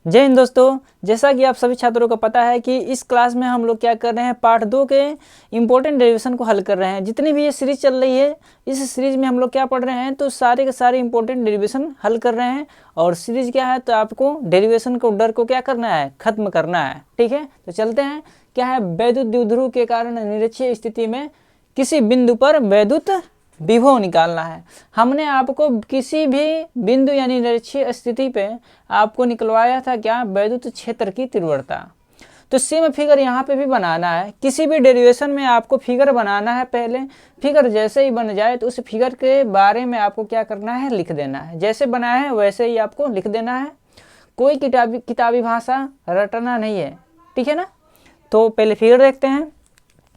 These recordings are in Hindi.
जय हिंद दोस्तों। जैसा कि आप सभी छात्रों को पता है कि इस क्लास में हम लोग क्या कर रहे हैं, पार्ट 2 के इम्पोर्टेंट डेरिवेशन को हल कर रहे हैं। जितनी भी ये सीरीज चल रही है, इस सीरीज में हम लोग क्या पढ़ रहे हैं, तो सारे के सारे इंपॉर्टेंट डेरिवेशन हल कर रहे हैं। और सीरीज क्या है, तो आपको डेरिवेशन को डर को क्या करना है, खत्म करना है। ठीक है, तो चलते हैं। क्या है, वैद्युत द्विध्रुव के कारण निरक्षीय स्थिति में किसी बिंदु पर वैद्युत विभव निकालना है। हमने आपको किसी भी बिंदु यानी निरक्षीय स्थिति पे आपको निकलवाया था क्या, वैद्युत क्षेत्र की तीव्रता। तो सेम फिगर यहाँ पे भी बनाना है। किसी भी डेरिवेशन में आपको फिगर बनाना है। पहले फिगर जैसे ही बन जाए तो उस फिगर के बारे में आपको क्या करना है, लिख देना है। जैसे बनाया है वैसे ही आपको लिख देना है। कोई किताबी भाषा रटना नहीं है, ठीक है ना। तो पहले फिगर देखते हैं।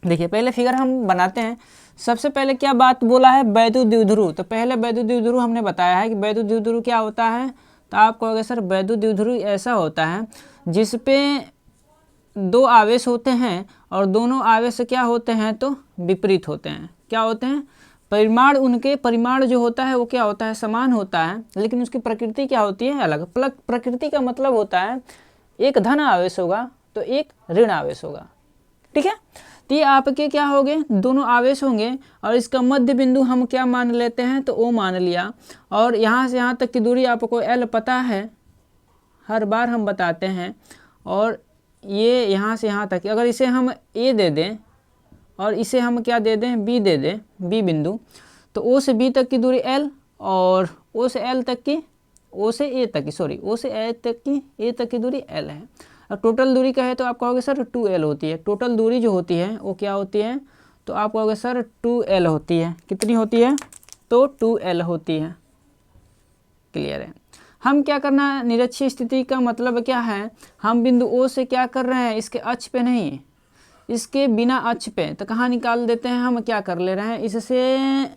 देखिए, पहले फिगर हम बनाते हैं। सबसे पहले क्या बात बोला है, वैद्युत द्विध्रुव। तो पहले वैद्युत द्विध्रुव हमने बताया है कि वैद्युत द्विध्रुव क्या होता है। तो आप कहोगे सर वैद्युत द्विध्रुव ऐसा होता है जिस पे दो आवेश होते हैं और दोनों आवेश क्या होते हैं, तो विपरीत होते हैं। क्या होते हैं, परिमाण, उनके परिमाण जो होता है वो क्या होता है, समान होता है, लेकिन उसकी प्रकृति क्या होती है, अलग। प्रकृति का मतलब होता है एक धन आवेश होगा तो एक ऋण आवेश होगा। ठीक है, तो ये आपके क्या हो गए, दोनों आवेश होंगे और इसका मध्य बिंदु हम क्या मान लेते हैं, तो O मान लिया। और यहाँ से यहाँ तक की दूरी आपको L पता है, हर बार हम बताते हैं। और ये यहाँ से यहाँ तक, अगर इसे हम A दे दें और इसे हम क्या दे दें, B दे दें, B बिंदु, तो O से B तक की दूरी L और O से L तक की, O से A तक की, सॉरी O से A तक की दूरी L है। और टोटल दूरी का है तो आप कहोगे सर 2L होती है। टोटल दूरी जो होती है वो क्या होती है, तो आप कहोगे सर 2L होती है। कितनी होती है, तो 2L होती है। क्लियर है। हम क्या करना है, निरक्षीय स्थिति का मतलब क्या है, हम बिंदु O से क्या कर रहे हैं, इसके अक्ष पे नहीं, इसके बिना अक्ष पे, तो कहाँ निकाल देते हैं, हम क्या कर ले रहे हैं, इससे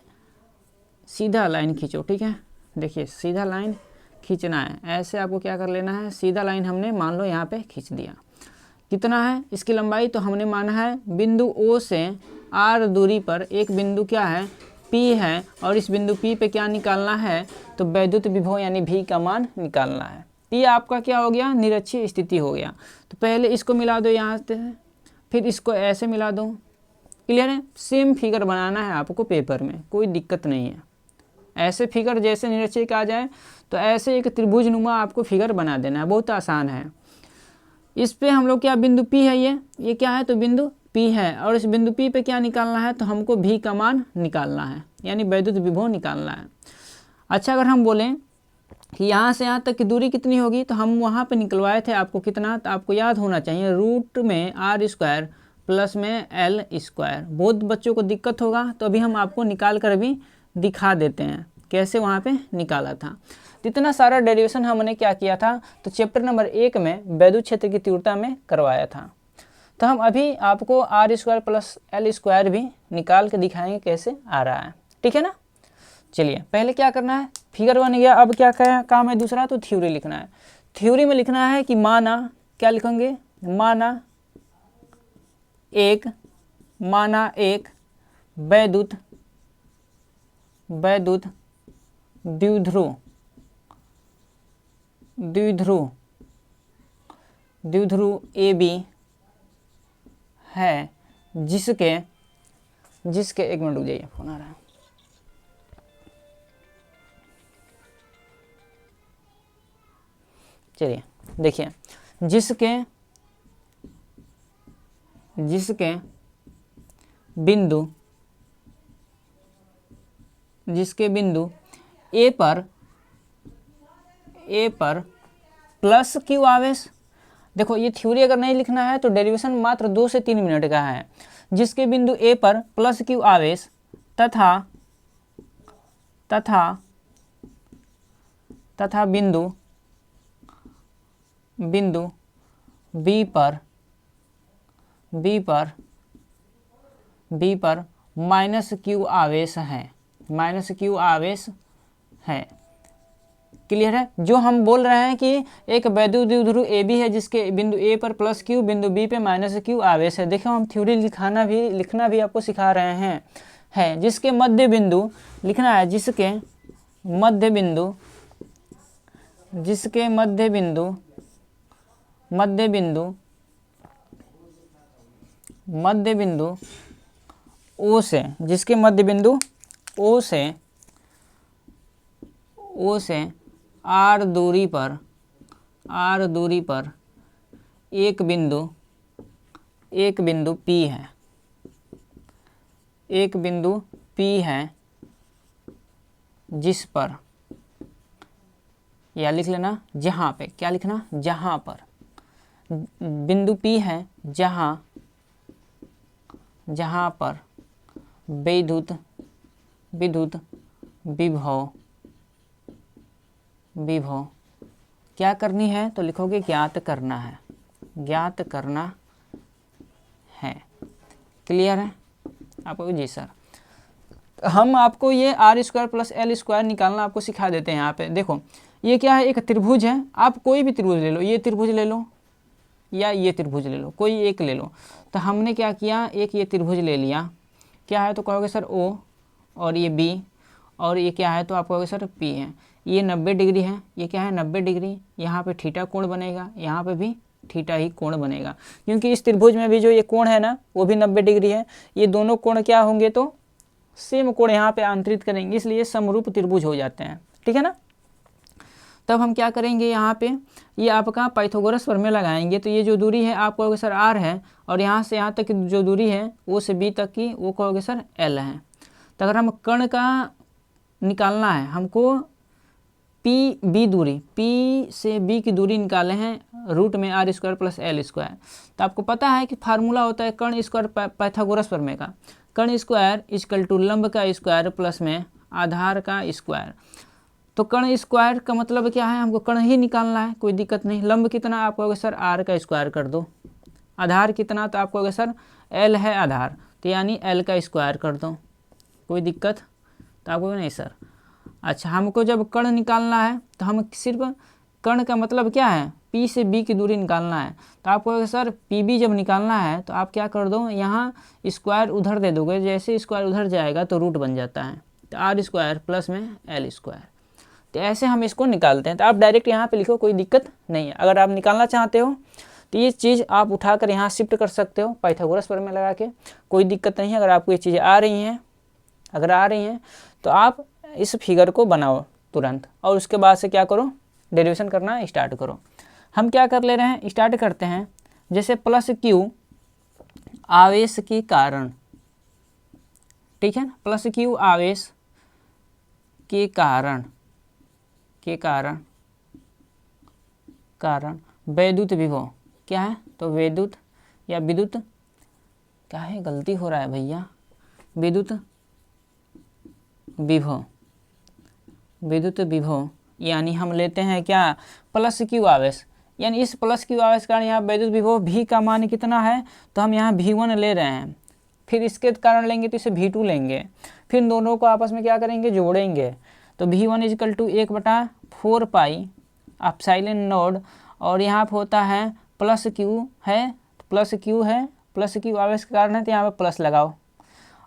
सीधा लाइन खींचो। ठीक है, देखिए सीधा लाइन खींचना है। ऐसे आपको क्या कर लेना है, सीधा लाइन हमने मान लो यहाँ पे खींच दिया। कितना है इसकी लंबाई, तो हमने माना है बिंदु O से R दूरी पर एक बिंदु क्या है, P है, और इस बिंदु P पे क्या निकालना है, तो वैद्युत विभव यानी V का मान निकालना है। ये आपका क्या हो गया, निरक्षीय स्थिति हो गया। तो पहले इसको मिला दो यहाँ से, फिर इसको ऐसे मिला दो। क्लियर है। सेम फिगर बनाना है आपको पेपर में, कोई दिक्कत नहीं है। ऐसे फिगर जैसे निरक्षीय का आ जाए तो ऐसे एक त्रिभुज नुमा आपको फिगर बना देना है, बहुत आसान है। इस पे हम लोग क्या, बिंदु P है, ये क्या है, तो बिंदु P है, और इस बिंदु P पे क्या निकालना है, तो हमको V का मान निकालना है, यानी वैद्युत विभव निकालना है। अच्छा, अगर हम बोलें कि यहाँ से यहाँ तक की दूरी कितनी होगी, तो हम वहाँ पे निकलवाए थे आपको कितना, तो आपको याद होना चाहिए रूट में R² प्लस में L²। बहुत बच्चों को दिक्कत होगा, तो अभी हम आपको निकाल कर भी दिखा देते हैं कैसे वहाँ पे निकाला था। इतना सारा डेरिवेशन हमने क्या किया था, तो चैप्टर नंबर 1 में वैद्युत क्षेत्र की तीव्रता में करवाया था। तो हम अभी आपको R² प्लस L² भी निकाल के दिखाएंगे कैसे आ रहा है। ठीक है ना। चलिए, पहले क्या करना है, फिगर बन गया। अब क्या काम है दूसरा, तो थ्योरी लिखना है। थ्योरी में लिखना है कि माना, क्या लिखेंगे, माना एक वैद्युत द्विध्रुव AB है, जिसके एक मिनट रुक जाइए, फोन आ रहा है। चलिए देखिए, जिसके बिंदु A पर प्लस Q आवेश। देखो, ये थ्योरी अगर नहीं लिखना है तो डेरिवेशन मात्र 2 से 3 मिनट का है। जिसके बिंदु A पर प्लस Q आवेश तथा बिंदु B पर माइनस Q आवेश है। क्लियर है। जो हम बोल रहे हैं कि एक वैद्युत द्विध्रुव AB है, जिसके बिंदु A पर प्लस Q, बिंदु B पे माइनस Q आवेश है। देखो, हम थ्योरी लिखना भी आपको सिखा रहे हैं। जिसके मध्य बिंदु लिखना है, जिसके मध्य बिंदु मध्य बिंदु ओ से, जिसके मध्य बिंदु ओ से आर दूरी पर एक बिंदु P है, एक बिंदु P है, जिस पर, या लिख लेना जहाँ पे, क्या लिखना, जहाँ पर बिंदु P है, जहाँ पर विद्युत विभव क्या करनी है, तो लिखोगे ज्ञात करना है। क्लियर है आपको? जी सर। हम आपको ये r² + l² निकालना आपको सिखा देते हैं। यहाँ पे देखो ये क्या है, एक त्रिभुज है, आप कोई भी त्रिभुज ले लो, ये त्रिभुज ले लो या ये त्रिभुज ले लो, कोई एक ले लो। तो हमने क्या किया, एक ये त्रिभुज ले लिया, क्या है तो कहोगे सर O, और ये B, और ये क्या है तो आप कहोगे सर P है। ये 90 डिग्री है, ये क्या है 90 डिग्री, यहाँ पे थीटा कोण बनेगा, यहाँ पे भी थीटा ही कोण बनेगा, क्योंकि इस त्रिभुज में भी जो ये कोण है ना वो भी 90 डिग्री है। ये दोनों कोण क्या होंगे तो सेम कोण यहाँ पे आंतरित करेंगे, इसलिए समरूप त्रिभुज हो जाते हैं। ठीक है ना? तब हम क्या करेंगे, यहाँ पे ये आपका पाइथागोरस प्रमेय लगाएंगे। तो ये जो दूरी है आप कहोगे सर r है, और यहाँ से यहाँ तक की जो दूरी है O से B तक की, वो कहोगे सर L है। तो अगर हम कर्ण का निकालना है, हमको P से B की दूरी निकाले हैं रूट में r² + l²। तो आपको पता है कि फार्मूला होता है कर्ण स्क्वायर पाइथागोरस प्रमेय का, कर्ण स्क्वायर = लंब का स्क्वायर प्लस में आधार का स्क्वायर। तो कर्ण स्क्वायर का मतलब क्या है, हमको कर्ण ही निकालना है, कोई दिक्कत नहीं। लंब कितना आप कहोगे सर r का स्क्वायर कर दो, आधार कितना तो आप कहोगे सर l है आधार, तो यानी l का स्क्वायर कर दो, कोई दिक्कत तो आप कहोगे नहीं सर। अच्छा, हमको जब कर्ण निकालना है तो हम सिर्फ कर्ण का मतलब क्या है, P से B की दूरी निकालना है। तो आप कहोगे सर PB जब निकालना है तो आप क्या कर दो, यहाँ स्क्वायर उधर दे दोगे, जैसे स्क्वायर उधर जाएगा तो रूट बन जाता है, तो r² प्लस में l²। तो ऐसे हम इसको निकालते हैं। तो आप डायरेक्ट यहाँ पे लिखो, कोई दिक्कत नहीं है। अगर आप निकालना चाहते हो तो ये चीज़ आप उठाकर यहाँ शिफ्ट कर सकते हो पाइथागोरस प्रमेय लगा के, कोई दिक्कत नहीं है। अगर आपको ये चीज़ें आ रही हैं तो आप इस फिगर को बनाओ तुरंत, और उसके बाद से क्या करो, डेरिवेशन करना स्टार्ट करो। हम क्या कर ले रहे हैं, स्टार्ट करते हैं। जैसे +q आवेश के कारण, ठीक है, +q आवेश के कारण वैद्युत विभव क्या है, तो विद्युत क्या है, गलती हो रहा है भैया, विद्युत विभव यानी हम लेते हैं क्या, +q आवेश, यानी इस +q आवेश कारण यहाँ वैद्युत विभव V का मान कितना है, तो हम यहाँ V1 ले रहे हैं, फिर इसके कारण लेंगे तो इसे V2 लेंगे, फिर दोनों को आपस में क्या करेंगे, जोड़ेंगे। तो V1 = 1/4 पाई एप्सिलॉन नॉट, और यहाँ पर होता है +q है, +q आवेश के कारण है तो यहाँ पे प्लस लगाओ,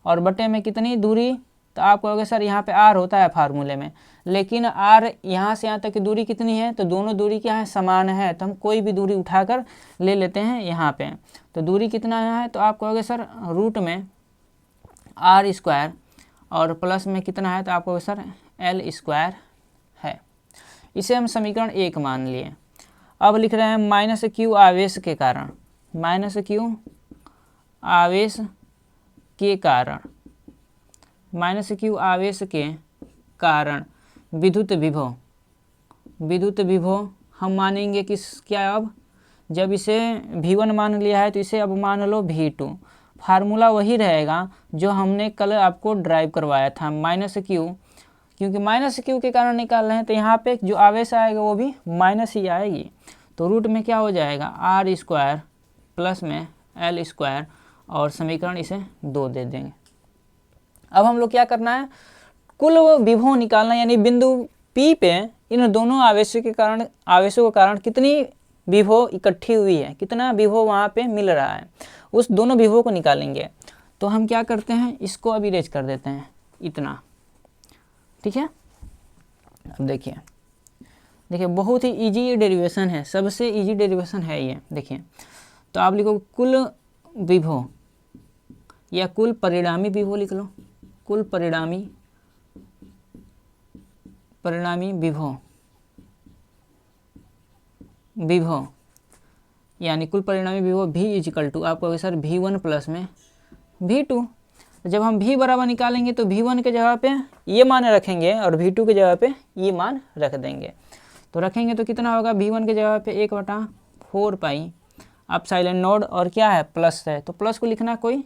और बटे में कितनी दूरी, तो आप कहोगे सर यहाँ पे r होता है फार्मूले में, लेकिन r यहाँ से यहाँ तक की दूरी कितनी है, तो दोनों दूरी क्या है, समान है। तो हम कोई भी दूरी उठाकर ले लेते हैं यहाँ पे। तो दूरी कितना है, तो आप कहोगे सर रूट में r² और प्लस में कितना है, तो आप कहोगे सर l² है। इसे हम समीकरण 1 मान लिए। अब लिख रहे हैं -q आवेश के कारण, -q आवेश के कारण विद्युत विभव हम मानेंगे किस, क्या, अब जब इसे V1 मान लिया है तो इसे अब मान लो V2। फार्मूला वही रहेगा जो हमने कल आपको ड्राइव करवाया था, -q, क्योंकि -q के कारण निकाल रहे हैं तो यहाँ पे जो आवेश आएगा वो भी माइनस ही आएगी। तो रूट में क्या हो जाएगा, r² प्लस में l², और समीकरण इसे 2 दे देंगे। अब हम लोग क्या करना है, कुल विभव निकालना, यानी बिंदु P पे इन दोनों आवेशों के कारण कितनी विभव इकट्ठी हुई है, कितना विभव वहाँ पे मिल रहा है, उस दोनों विभव को निकालेंगे। तो हम क्या करते हैं, इसको अब इरेज कर देते हैं इतना, ठीक है। अब देखिए देखिए बहुत ही इजी डेरिवेशन है, सबसे इजी डेरिवेशन है ये। देखिए तो आप लिखो कुल विभव या कुल परिणामी विभव लिख लो, कुल परिणामी विभव, यानी कुल परिणामी विभव V इजिकल टू आप कहोगे सर V1 प्लस में V2। जब हम V बराबर निकालेंगे तो V1 के जगह पे ये मान रखेंगे और V2 के जगह पे ये मान रख देंगे। तो रखेंगे तो कितना होगा, V1 के जगह पे 1/4 पाई आप साइलेंट नोड और क्या है प्लस है, तो प्लस को लिखना कोई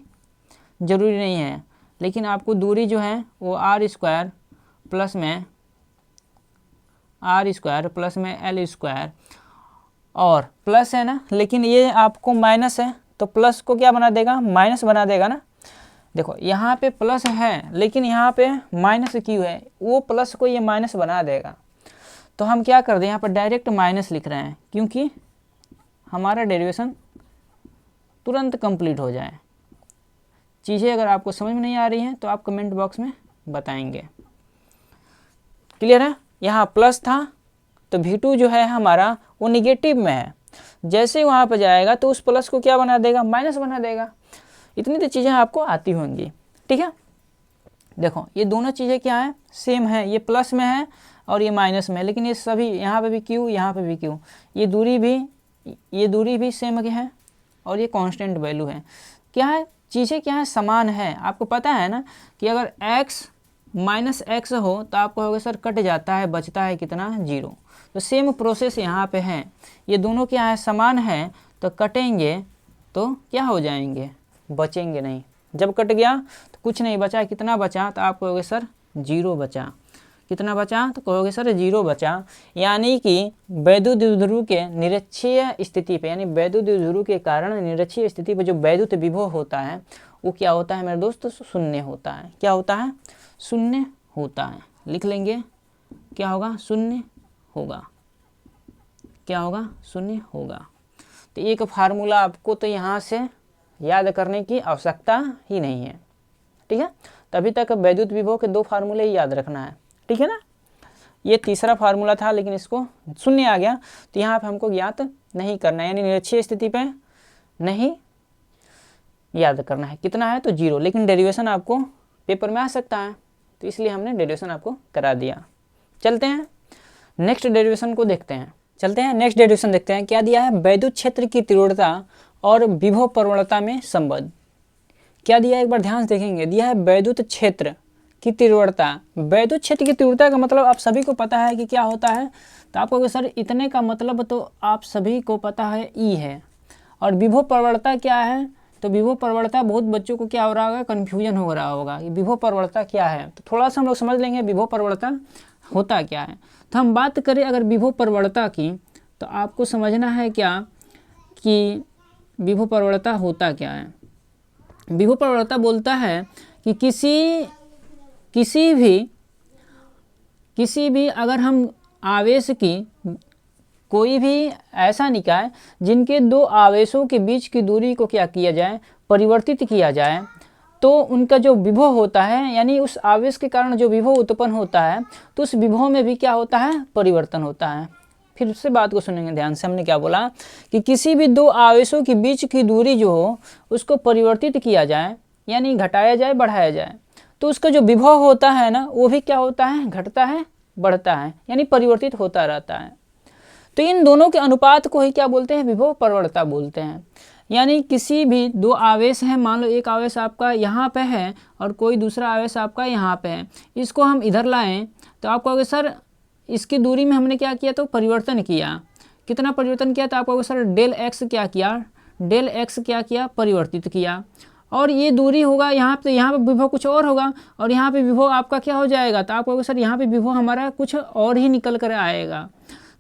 ज़रूरी नहीं है, लेकिन आपको दूरी जो है वो R² प्लस में L² और प्लस है ना, लेकिन ये आपको माइनस है तो प्लस को क्या बना देगा, माइनस बना देगा ना। देखो यहाँ पे प्लस है लेकिन यहाँ पे माइनस क्यों है, वो प्लस को ये माइनस बना देगा। तो हम क्या कर दें, यहाँ पर डायरेक्ट माइनस लिख रहे हैं क्योंकि हमारा डेरिवेशन तुरंत कंप्लीट हो जाए। चीज़ें अगर आपको समझ में नहीं आ रही हैं तो आप कमेंट बॉक्स में बताएंगे। क्लियर है, यहाँ प्लस था तो V2 जो है हमारा वो निगेटिव में है, जैसे वहाँ पर जाएगा तो उस प्लस को क्या बना देगा, माइनस बना देगा। इतनी तो चीज़ें आपको आती होंगी, ठीक है। देखो ये दोनों चीज़ें क्या है, सेम है, ये प्लस में है और ये माइनस में है, लेकिन ये सभी यहाँ पे भी क्यू, यहाँ पे भी क्यू, ये दूरी भी सेम है और ये कांस्टेंट वैल्यू है। क्या है, चीज़ें क्या है, समान है। आपको पता है ना कि अगर x माइनस एक्स हो तो आप कहोगे सर कट जाता है, बचता है कितना, 0। तो सेम प्रोसेस यहाँ पे है, ये दोनों क्या है, समान है, तो कटेंगे तो क्या हो जाएंगे, बचेंगे नहीं। जब कट गया तो कुछ नहीं बचा, कितना बचा, तो आप कहोगे सर 0 बचा। कितना बचा, तो कहोगे सर 0 बचा। यानी कि वैद्युत द्विध्रुव के निरक्षीय स्थिति पे, यानी वैद्युत द्विध्रुव के कारण निरक्षीय स्थिति पे जो वैद्युत विभव होता है वो क्या होता है मेरे दोस्त, शून्य होता है। क्या होता है, शून्य होता है। लिख लेंगे क्या होगा, शून्य होगा। क्या होगा, शून्य होगा। तो एक फार्मूला आपको तो यहाँ से याद करने की आवश्यकता ही नहीं है, ठीक है। तभी तक वैद्युत विभव के 2 फार्मूले ही याद रखना है, ठीक है ना। ये तीसरा फार्मूला था लेकिन इसको शून्य आ गया तो यहाँ पे हमको ज्ञात नहीं करना है, यानी निरक्षीय स्थिति पे नहीं याद करना है। कितना है तो 0, लेकिन डेरिवेशन आपको पेपर में आ सकता है तो इसलिए हमने डेरिवेशन आपको करा दिया। चलते हैं नेक्स्ट डेरिवेशन को देखते हैं। नेक्स्ट डेरिवेशन देखते हैं क्या दिया है, वैद्युत क्षेत्र की तीव्रता और विभव प्रवणता में संबंध। क्या दिया है, एक बार ध्यान से देखेंगे। दिया है वैद्युत क्षेत्र की तीव्रता। वैद्युत क्षेत्र की तीव्रता का मतलब आप सभी को पता है कि क्या होता है, तो आप कहोगे सर इतने का मतलब तो आप सभी को पता है ई है। और विभव प्रवणता क्या है, तो विभव प्रवणता बहुत बच्चों को क्या हो रहा होगा, कन्फ्यूजन हो रहा होगा कि विभव प्रवणता क्या है। तो थोड़ा सा हम लोग समझ लेंगे विभव प्रवणता होता क्या है। तो हम बात करें अगर विभव प्रवणता की, तो आपको समझना है क्या कि विभव प्रवणता होता क्या है। विभव प्रवणता बोलता है कि किसी भी अगर हम आवेश की कोई भी ऐसा निकाय जिनके 2 आवेशों के बीच की दूरी को क्या किया जाए, परिवर्तित किया जाए, तो उनका जो विभव होता है, यानी उस आवेश के कारण जो विभव उत्पन्न होता है तो उस विभव में भी क्या होता है, परिवर्तन होता है। फिर से बात को सुनेंगे ध्यान से। हमने क्या बोला कि किसी भी 2 आवेशों के बीच की दूरी जो हो उसको परिवर्तित किया जाए, यानी घटाया जाए, बढ़ाया जाए, तो उसका जो विभव होता है ना वो भी क्या होता है, घटता है, बढ़ता है, यानी परिवर्तित होता रहता है। तो इन दोनों के अनुपात को ही क्या बोलते हैं, विभव प्रवणता बोलते हैं। यानी किसी भी 2 आवेश हैं, मान लो एक आवेश आपका यहाँ पे है और कोई दूसरा आवेश आपका यहाँ पे है, इसको हम इधर लाएं तो आप कहोगे सर इसकी दूरी में हमने क्या किया, तो परिवर्तन किया। कितना परिवर्तन किया, तो आप कहोगे सर डेल एक्स क्या किया, परिवर्तित किया। और ये दूरी होगा यहाँ पे, यहाँ पे विभव कुछ और होगा और यहाँ पे विभव आपका क्या हो जाएगा, तो आप कहोगे सर यहाँ पे विभव हमारा कुछ और ही निकल कर आएगा।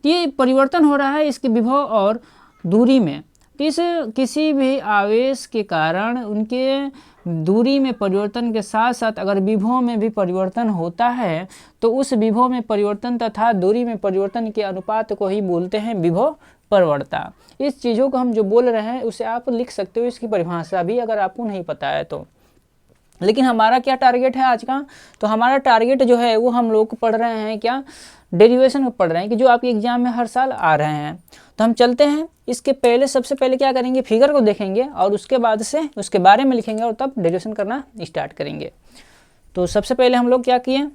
तो ये परिवर्तन हो रहा है इसके विभव और दूरी में। तो इस किसी भी आवेश के कारण उनके दूरी में परिवर्तन के साथ साथ अगर विभव में भी परिवर्तन होता है तो उस विभव में परिवर्तन तथा दूरी में परिवर्तन के अनुपात को ही बोलते हैं विभव प्रवणता। इस चीज़ों को हम जो बोल रहे हैं उसे आप लिख सकते हो, इसकी परिभाषा भी अगर आपको नहीं पता है तो। लेकिन हमारा क्या टारगेट है आज का, तो हमारा टारगेट जो है वो हम लोग पढ़ रहे हैं क्या, डेरिवेशन को पढ़ रहे हैं कि जो आपके एग्जाम में हर साल आ रहे हैं। तो हम चलते हैं, इसके पहले सबसे पहले क्या करेंगे, फिगर को देखेंगे और उसके बाद से उसके बारे में लिखेंगे और तब डेरिवेशन करना स्टार्ट करेंगे। तो सबसे पहले हम लोग क्या किए,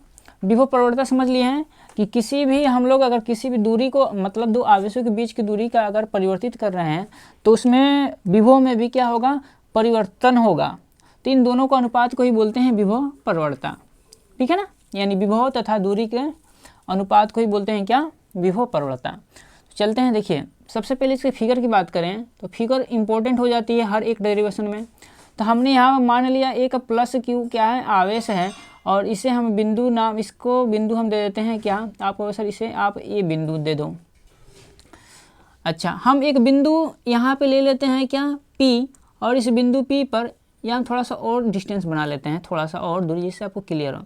विभव प्रवणता समझ लिए हैं कि किसी भी हम लोग अगर किसी भी दूरी को, मतलब दो आवेशों के बीच की दूरी का अगर परिवर्तित कर रहे हैं तो उसमें विभव में भी क्या होगा, परिवर्तन होगा। तो इन दोनों को अनुपात को ही बोलते हैं विभव प्रवणता, ठीक है ना, यानी विभव तथा दूरी के अनुपात को ही बोलते हैं क्या, विभव प्रवणता। चलते हैं, देखिए सबसे पहले इसके फिगर की बात करें तो फिगर इंपॉर्टेंट हो जाती है हर एक डेरिवेशन में। तो हमने यहाँ मान लिया एक प्लस क्यू क्या है, आवेश है, और इसे हम बिंदु नाम, इसको बिंदु हम दे देते हैं क्या, आपको सर इसे आप ए बिंदु दे दो। अच्छा, हम एक बिंदु यहाँ पे ले लेते हैं क्या, P, और इस बिंदु P पर यहाँ थोड़ा सा और डिस्टेंस बना लेते हैं, थोड़ा सा और दूरी, जिससे आपको क्लियर हो।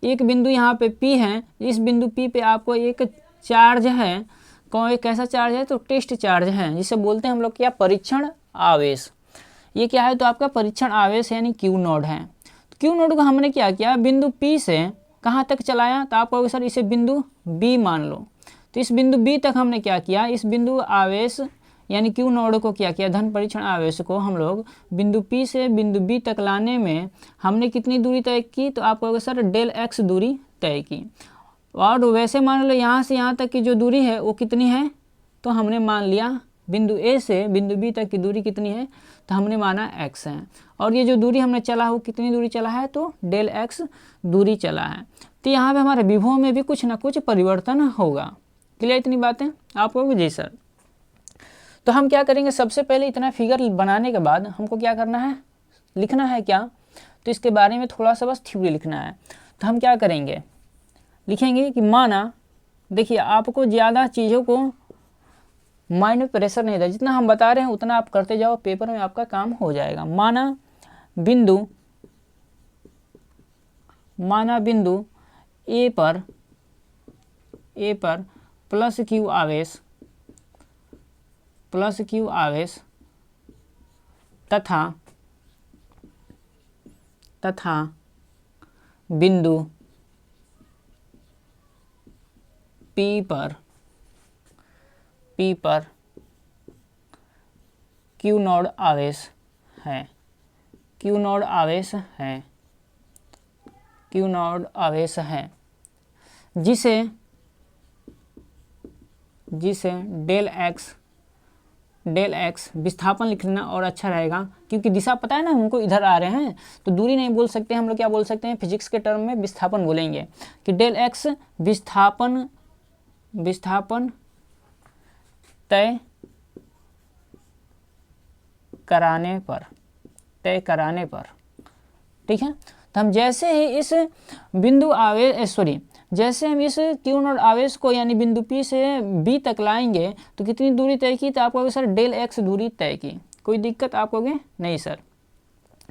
एक बिंदु यहाँ पे P है, इस बिंदु P पे आपको एक चार्ज है, कौन एक कैसा चार्ज है, तो टेस्ट चार्ज है, जिसे बोलते हैं हम लोग क्या, परीक्षण आवेश। ये क्या है, तो आपका परीक्षण आवेश यानी क्यू नोड है। तो क्यू नोड को हमने क्या किया, बिंदु P से कहाँ तक चलाया, तो आप कहोगे सर इसे बिंदु B मान लो। तो इस बिंदु B तक हमने क्या किया, इस बिंदु आवेश यानी क्यू नोड को क्या किया, धन परीक्षण आवेश को हम लोग बिंदु P से बिंदु B तक लाने में हमने कितनी दूरी तय की, तो आप कहोगे सर डेल x दूरी तय की। और वैसे मान लो यहाँ से यहाँ तक की जो दूरी है वो कितनी है, तो हमने मान लिया बिंदु A से बिंदु B तक की दूरी कितनी है, तो हमने माना x है। और ये जो दूरी हमने चला वो कितनी दूरी चला है, तो डेल x दूरी चला है। तो यहाँ पे हमारे विभव में भी कुछ ना कुछ परिवर्तन होगा। क्लियर इतनी बातें आपको, जी सर। तो हम क्या करेंगे, सबसे पहले इतना फिगर बनाने के बाद हमको क्या करना है, लिखना है क्या, तो इसके बारे में थोड़ा सा बस थ्योरी लिखना है। तो हम क्या करेंगे, लिखेंगे कि माना, देखिए आपको ज़्यादा चीज़ों को माइंड में प्रेशर नहीं था, जितना हम बता रहे हैं उतना आप करते जाओ, पेपर में आपका काम हो जाएगा। माना बिंदु ए पर प्लस क्यू आवेश तथा बिंदु P पर क्यू नोड आवेश है, जिसे डेल x विस्थापन लिखना और अच्छा रहेगा, क्योंकि दिशा पता है ना हमको, इधर आ रहे हैं तो दूरी नहीं बोल सकते हम लोग, क्या बोल सकते हैं, फिजिक्स के टर्म में विस्थापन बोलेंगे कि डेल x विस्थापन तय कराने पर, ठीक है। तो हम जैसे ही इस बिंदु आवेश जैसे हम इस क्यू नोड आवेश को यानी बिंदु P से B तक लाएंगे तो कितनी दूरी तय की, तो आप कहोगे सर डेल x दूरी तय की। कोई दिक्कत आप कहोगे नहीं सर,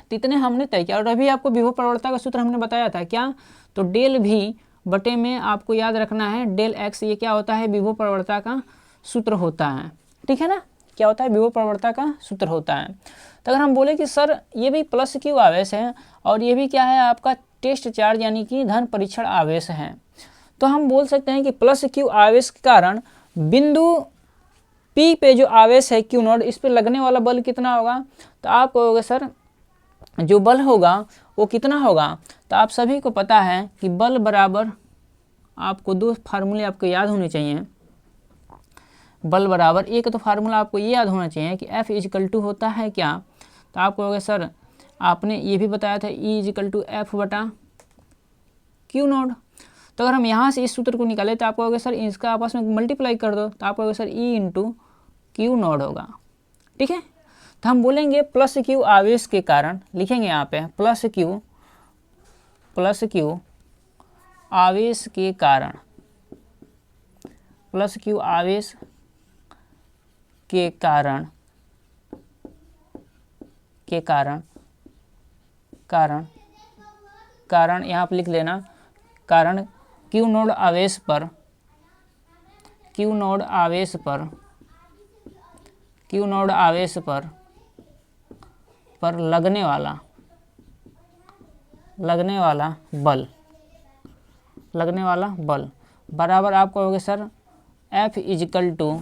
तो इतने हमने तय किया। और अभी आपको विभव प्रवणता का सूत्र हमने बताया था क्या, तो डेल V बटे में आपको याद रखना है डेल x, ये क्या होता है, विभव प्रवणता का सूत्र होता है, ठीक है ना, क्या होता है, विभव प्रवणता का सूत्र होता है। तो अगर हम बोले कि सर ये भी प्लस क्यू आवेश है और ये भी क्या है आपका टेस्ट चार्ज यानी कि धन परीक्षण आवेश है, तो हम बोल सकते हैं कि प्लस क्यू आवेश के कारण बिंदु P पे जो आवेश है क्यू नोड, इस पे लगने वाला बल कितना होगा, तो आप कहोगे सर जो बल होगा वो कितना होगा, तो आप सभी को पता है कि बल बराबर, आपको दो फार्मूले आपको याद होने चाहिए। बल बराबर, एक तो फार्मूला आपको ये याद होना चाहिए कि F इजिकल टू होता है क्या, तो आप कहोगे सर आपने ये भी बताया था E इजिकल टू F बटा क्यू नोड। तो अगर हम यहाँ से इस सूत्र को निकालें तो आप कहोगे सर इसका आपस में मल्टीप्लाई कर दो, तो आप कहोगे sir E into Q node होगा, ठीक है। तो हम बोलेंगे प्लस क्यू आवेश के कारण, लिखेंगे यहाँ पे प्लस क्यू आवेश के कारण, प्लस क्यू आवेश के कारण यहाँ पर लिख लेना, कारण क्यू नोड आवेश पर लगने लगने वाला बल बराबर आप कहोगे सर F इजिकल टू,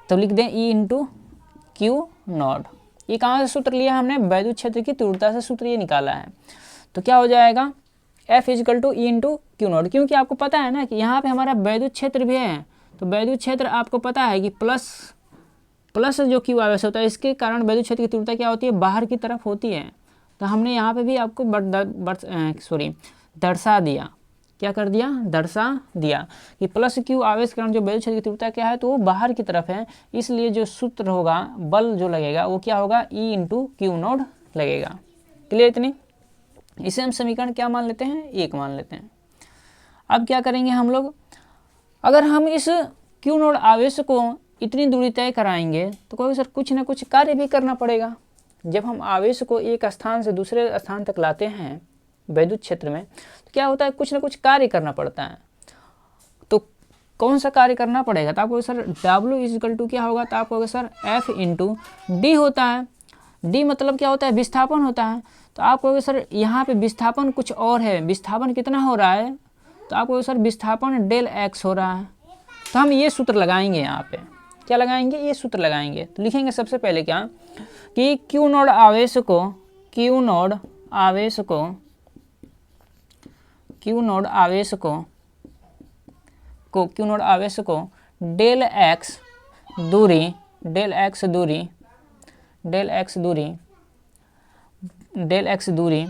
तो लिख दें E इंटू क्यू नॉट। ये कहाँ से सूत्र लिया हमने? वैद्युत क्षेत्र की तीव्रता से सूत्र ये निकाला है। तो क्या हो जाएगा F is equal to E into Q naught, क्योंकि आपको पता है ना कि यहाँ पे हमारा वैद्युत क्षेत्र भी है। तो वैद्युत क्षेत्र आपको पता है कि प्लस जो क्यू आवेश होता है, इसके कारण वैद्युत क्षेत्र की तीव्रता क्या होती है? बाहर की तरफ होती है। तो हमने यहाँ पे भी आपको दर्शा दिया। क्या कर दिया? दर्शा दिया कि प्लस क्यू आवेश के कारण जो वैद्युत क्षेत्र की तीव्रता क्या है, तो वो बाहर की तरफ है। इसलिए जो सूत्र होगा, बल जो लगेगा वो क्या होगा? E इंटू क्यू नॉट लगेगा। क्लियर इतनी? इसे हम समीकरण क्या मान लेते हैं? 1 मान लेते हैं। अब क्या करेंगे हम लोग, अगर हम इस क्यू नॉट आवेश को इतनी दूरी तय कराएंगे तो कहोगे सर कुछ ना कुछ कार्य भी करना पड़ेगा। जब हम आवेश को एक स्थान से दूसरे स्थान तक लाते हैं वैद्युत क्षेत्र में, तो क्या होता है? कुछ ना कुछ कार्य करना पड़ता है। तो कौन सा कार्य करना पड़ेगा? तो आपको सर W इजिकल टू क्या होगा? तो आप कहोगे सर F इंटू डी होता है। डी मतलब क्या होता है? विस्थापन होता है। तो आप कहोगे सर यहाँ पे विस्थापन कुछ और है, विस्थापन कितना हो रहा है? तो आप कहोगे सर विस्थापन डेल एक्स हो रहा है। तो हम ये सूत्र लगाएंगे, यहाँ पे क्या लगाएंगे? ये सूत्र लगाएंगे। तो लिखेंगे सबसे पहले क्या कि क्यू नॉट आवेश को डेल एक्स दूरी।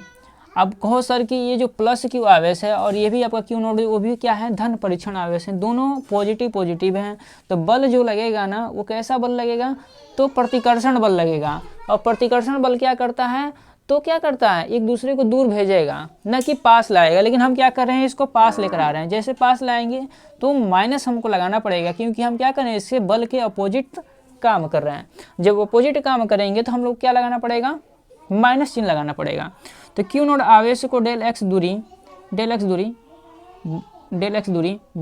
अब कहो सर कि ये जो प्लस क्यू आवेश है और ये भी आपका क्यू नॉट, वो भी क्या है? धन परीक्षण आवेश है। दोनों पॉजिटिव हैं। तो बल जो लगेगा ना, वो कैसा बल लगेगा? तो प्रतिकर्षण बल लगेगा। और प्रतिकर्षण बल क्या करता है? तो क्या करता है? एक दूसरे को दूर भेजेगा, न कि पास लाएगा। लेकिन हम क्या कर रहे हैं? इसको पास लेकर आ रहे हैं। जैसे पास लाएंगे तो माइनस हमको लगाना पड़ेगा, क्योंकि हम क्या करें? इससे बल के अपोजिट काम कर रहे हैं। जब अपोजिट काम करेंगे तो हम लोग क्या लगाना पड़ेगा? माइनस चिन्ह लगाना पड़ेगा। तो क्यू नॉट आवेश को डेल एक्स दूरी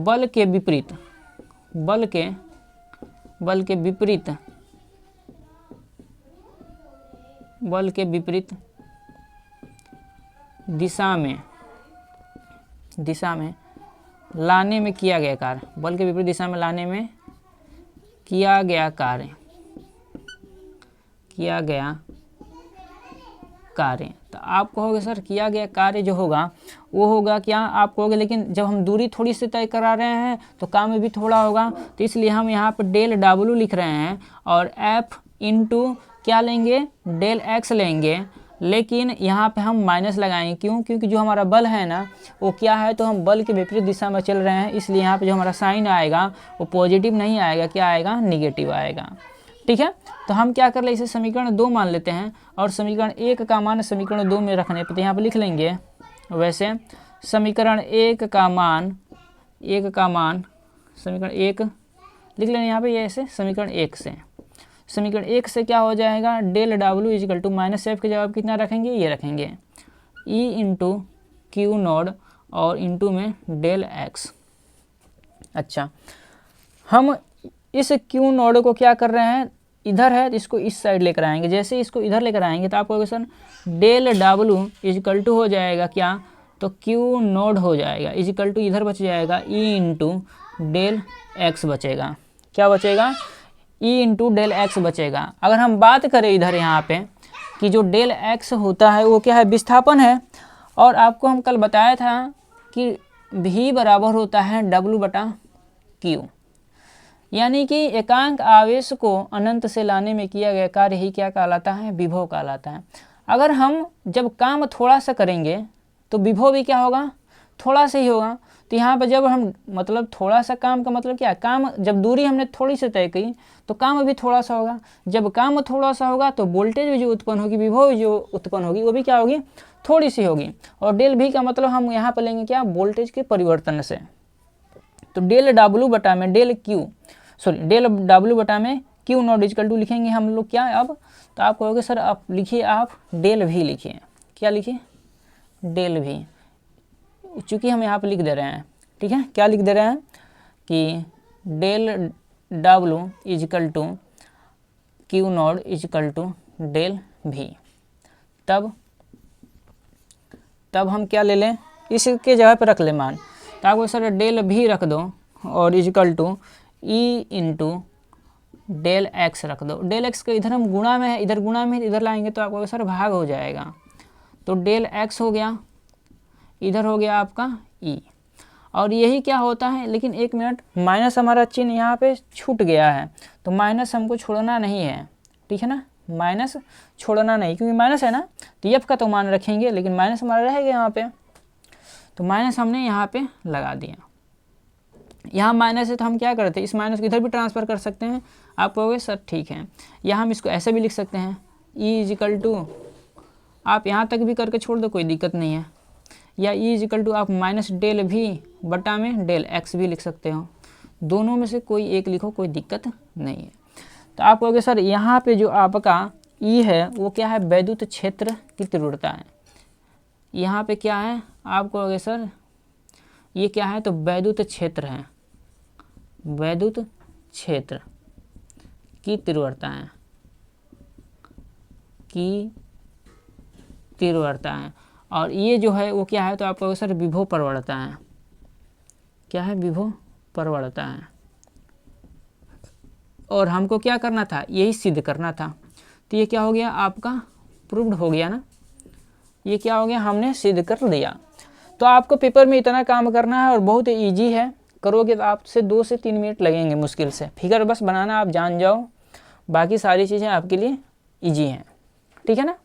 बल के विपरीत दिशा में लाने में किया गया कार्य, बल के विपरीत दिशा में लाने में किया गया कार्य। तो आप कहोगे सर किया गया कार्य जो होगा वो होगा क्या? आप कहोगे लेकिन जब हम दूरी थोड़ी सी तय करा रहे हैं तो काम भी थोड़ा होगा। तो इसलिए हम यहाँ पर डेल W लिख रहे हैं और F इंटू क्या लेंगे? डेल एक्स लेंगे। लेकिन यहाँ पे हम माइनस लगाएंगे। क्यों? क्योंकि जो हमारा बल है ना, वो क्या है? तो हम बल के विपरीत दिशा में चल रहे हैं। इसलिए यहाँ पे जो हमारा साइन आएगा वो पॉजिटिव नहीं आएगा, क्या आएगा? निगेटिव आएगा। ठीक है। तो हम क्या कर ले, इसे समीकरण 2 मान लेते हैं और समीकरण 1 का मान समीकरण 2 में रखने पर यहाँ पर लिख लेंगे। वैसे समीकरण 1 का मान समीकरण 1 लिख लेंगे यहाँ पे। ये ऐसे समीकरण 1 से क्या हो जाएगा? Del W is equal to minus F के जवाब कितना रखेंगे? ये रखेंगे E इंटू क्यू नॉट और इंटू में डेल एक्स। अच्छा, हम इस क्यू नॉट को क्या कर रहे हैं? इधर है तो इसको इस साइड लेकर आएंगे। जैसे इसको इधर लेकर आएंगे तो आपको sir del W is equal to हो जाएगा क्या? तो क्यू नॉट हो जाएगा इजिकल टू इधर बच जाएगा E इंटू डेल एक्स बचेगा। क्या बचेगा? E इंटू डेल एक्स बचेगा। अगर हम बात करें इधर यहाँ पे कि जो डेल एक्स होता है वो क्या है? विस्थापन है। और आपको हम कल बताया था कि V बराबर होता है W बटा Q, यानी कि एकांक आवेश को अनंत से लाने में किया गया कार्य ही क्या कहलाता है? विभव कहलाता है। अगर हम जब काम थोड़ा सा करेंगे तो विभव भी क्या होगा? थोड़ा सा ही होगा। तो यहाँ पर जब हम मतलब थोड़ा सा काम का मतलब क्या है? काम जब दूरी हमने थोड़ी सी तय की तो काम भी थोड़ा सा होगा। जब काम थोड़ा सा होगा तो वोल्टेज भी जो उत्पन्न होगी, विभव जो उत्पन्न होगी, वो भी क्या होगी? थोड़ी सी होगी। और डेल V का मतलब हम यहाँ पर लेंगे क्या? वोल्टेज के परिवर्तन से। तो डेल W बटा में डेल W बटा में क्यू नॉट इजिकल टू लिखेंगे हम लोग क्या अब? तो आप कहोगे सर आप लिखिए, आप डेल V लिखिए। क्या लिखिए? डेल V, चूँकि हम यहाँ पे लिख दे रहे हैं। ठीक है, क्या लिख दे रहे हैं कि del W is equal to Q naught is equal to del V। तब तब हम क्या ले लें, इसके जगह पर रख ले मान। तो आपको सर डेल भी रख दो और is equal to E into del x रख दो। डेल एक्स का इधर हम गुणा में है, इधर गुणा में इधर लाएंगे तो आपको सर भाग हो जाएगा। तो डेल एक्स हो गया, इधर हो गया आपका ई। और यही क्या होता है, लेकिन एक मिनट, माइनस हमारा चिन्ह यहाँ पे छूट गया है, तो माइनस हमको छोड़ना नहीं है, ठीक है ना, माइनस छोड़ना नहीं, क्योंकि माइनस है ना, तो एफ का तो मान रखेंगे, लेकिन माइनस हमारा रहेगा यहाँ पे, तो माइनस हमने यहाँ पे लगा दिया। यहाँ माइनस है तो हम क्या करते हैं, इस माइनस को इधर भी ट्रांसफ़र कर सकते हैं। आप कहोगे सर ठीक है, या हम इसको ऐसे भी लिख सकते हैं, ई इजिकल टू, आप यहाँ तक भी करके छोड़ दो, कोई दिक्कत नहीं है, या ई इजिकल टू आप माइनस डेल भी बटा में डेल एक्स भी लिख सकते हो। दोनों में से कोई एक लिखो, कोई दिक्कत नहीं है। तो आप कहोगे सर यहाँ पे जो आपका ई है वो क्या है, वैद्युत क्षेत्र की तीव्रता है। यहाँ पे क्या है, आप कहोगे सर ये क्या है, तो वैद्युत क्षेत्र है, वैद्युत क्षेत्र की तीव्रता है, की तीव्रता है। और ये जो है वो क्या है, तो आप कहोगे सर विभव प्रवणता है। क्या है, विभव प्रवणता है। और हमको क्या करना था, यही सिद्ध करना था। तो ये क्या हो गया, आपका प्रूव्ड हो गया ना, ये क्या हो गया, हमने सिद्ध कर दिया। तो आपको पेपर में इतना काम करना है और बहुत ईजी है, करोगे तो आपसे 2 से 3 मिनट लगेंगे मुश्किल से। फिगर बस बनाना आप जान जाओ, बाकी सारी चीज़ें आपके लिए ईजी हैं, ठीक है ना।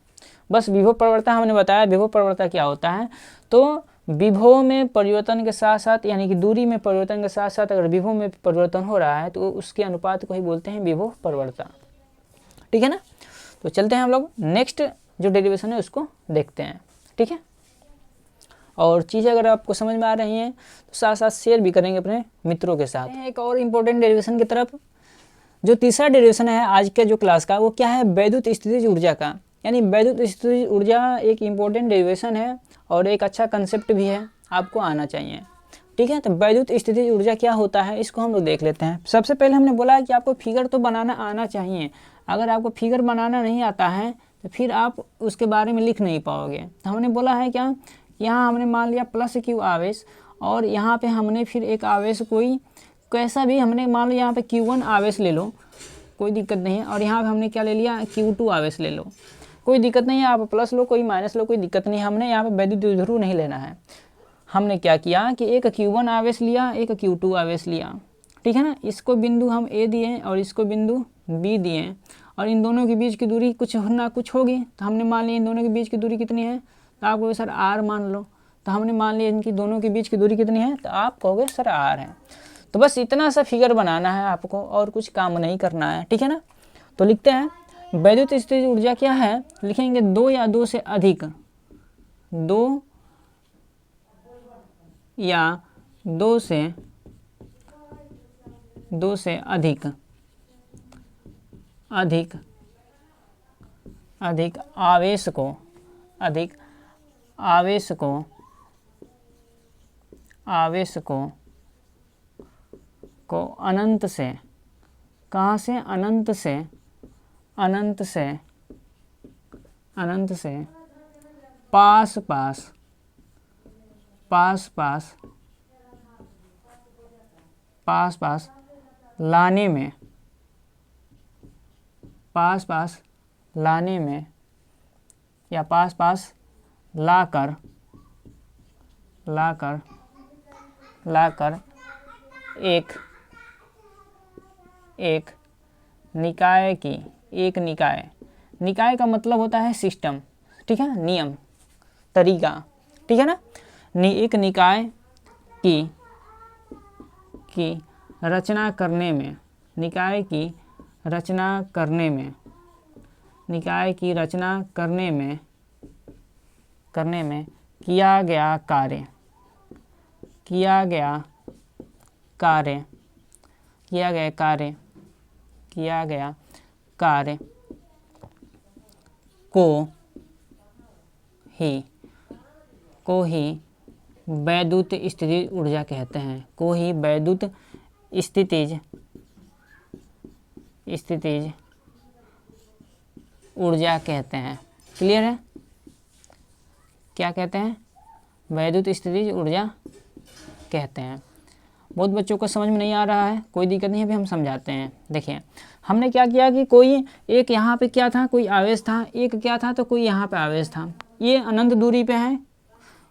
बस विभव प्रवणता हमने बताया, विभव प्रवणता क्या होता है, तो विभव में परिवर्तन के साथ साथ, यानी कि दूरी में परिवर्तन के साथ साथ अगर विभव में परिवर्तन हो रहा है तो उसके अनुपात को ही बोलते हैं विभव प्रवणता, ठीक है ना। तो चलते हैं हम लोग नेक्स्ट जो डेरिवेशन है उसको देखते हैं, ठीक है। और चीज़ें अगर आपको समझ में आ रही हैं तो साथ साथ शेयर भी करेंगे अपने मित्रों के साथ। एक और इम्पोर्टेंट डेरिवेशन की तरफ, जो तीसरा डेरिवेशन है आज के जो क्लास का, वो क्या है, वैद्युत स्थितिज ऊर्जा का। यानी वैद्युत स्थितिज ऊर्जा एक इम्पोर्टेंट डेरिवेशन है और एक अच्छा कंसेप्ट भी है, आपको आना चाहिए, ठीक है। तो वैद्युत स्थितिज ऊर्जा क्या होता है, इसको हम लोग देख लेते हैं। सबसे पहले हमने बोला है कि आपको फिगर तो बनाना आना चाहिए। अगर आपको फिगर बनाना नहीं आता है तो फिर आप उसके बारे में लिख नहीं पाओगे। तो हमने बोला है क्या, यहाँ हमने मान लिया प्लस क्यू आवेश, और यहाँ पे हमने फिर एक आवेश कोई कैसा भी हमने मान लिया, यहाँ पे Q1 आवेश ले लो, कोई दिक्कत नहीं है। और यहाँ पे हमने क्या ले लिया, Q2 आवेश ले लो, कोई दिक्कत नहीं है। आप प्लस लो, कोई माइनस लो, कोई दिक्कत नहीं है। हमने यहाँ पे वैद्युत द्विध्रुव नहीं लेना है। हमने क्या किया कि एक Q1 आवेश लिया, एक Q2 आवेश लिया, ठीक है ना। इसको बिंदु हम A दिए और इसको बिंदु B दिए, और इन दोनों के बीच की दूरी कुछ ना कुछ होगी। तो हमने मान लिया इन दोनों के बीच की दूरी कितनी है, तो आप कहोगे सर R मान लो। तो हमने मान लिया इनकी दोनों के बीच की दूरी कितनी है, तो आप कहोगे सर R है। तो बस इतना सा फिगर बनाना है आपको, और कुछ काम नहीं करना है, ठीक है ना। तो लिखते हैं वैद्युत स्थितिज ऊर्जा क्या है, लिखेंगे 2 या 2 से अधिक, 2 या 2 से अधिक आवेश को अनंत से, कहाँ से, अनंत से पास पास लाने में, या पास लाकर एक निकाय की, निकाय का मतलब होता है सिस्टम, ठीक है, नियम, तरीका, ठीक है ना। एक निकाय की रचना करने में, निकाय की रचना करने में किया गया कार्य को ही वैद्युत स्थितिज ऊर्जा कहते हैं, को ही वैद्युत स्थितिज ऊर्जा कहते हैं। क्लियर है, क्या कहते हैं, वैद्युत स्थितिज ऊर्जा कहते हैं। बहुत बच्चों को समझ में नहीं आ रहा है, कोई दिक्कत नहीं है, अभी हम समझाते हैं। देखिए हमने क्या किया कि कोई एक यहाँ पे क्या था, कोई आवेश था, एक क्या था तो कोई यहाँ पे आवेश था, ये अनंत दूरी पे है,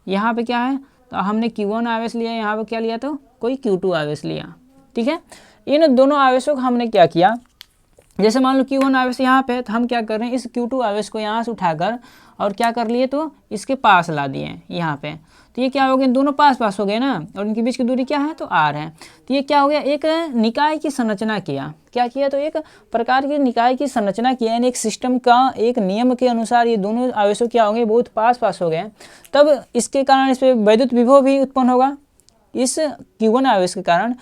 यहाँ पे क्या है तो हमने Q1 आवेश लिया, यहाँ पे क्या लिया तो कोई Q2 आवेश लिया। ठीक है, इन दोनों आवेशों को हमने क्या किया, जैसे मान लो Q1 आवेश यहाँ पे है तो हम क्या कर रहे हैं, इस Q2 आवेश को यहाँ से उठाकर और क्या कर लिए तो इसके पास ला दिए यहाँ पे, तो ये क्या हो गया, दोनों पास पास हो गए ना, और इनके बीच की दूरी क्या है तो r है। तो ये क्या हो गया, एक निकाय की संरचना किया, क्या किया तो एक प्रकार की निकाय की संरचना किया, यानी एक सिस्टम का एक नियम के अनुसार ये दोनों आवेशों क्या होंगे, बहुत पास पास हो गए, तब इसके कारण इस पर वैद्युत विभव भी उत्पन्न होगा। इस Q1 आवेश के कारण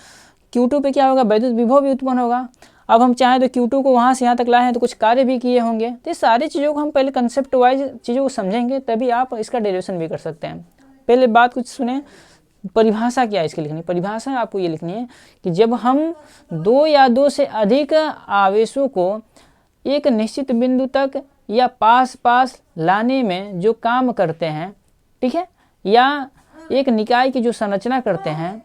Q2 पे क्या होगा, वैद्युत विभव भी उत्पन्न होगा। अब हम चाहें तो Q2 को वहाँ से यहाँ तक लाए हैं तो कुछ कार्य भी किए होंगे। तो ये सारी चीज़ों को हम पहले कंसेप्ट वाइज चीज़ों को समझेंगे, तभी आप इसका डेरिवेशन भी कर सकते हैं। पहले बात कुछ सुने, परिभाषा क्या है इसकी लिखनी, परिभाषा आपको ये लिखनी है कि जब हम दो या दो से अधिक आवेशों को एक निश्चित बिंदु तक या पास पास लाने में जो काम करते हैं, ठीक है, या एक निकाय की जो संरचना करते हैं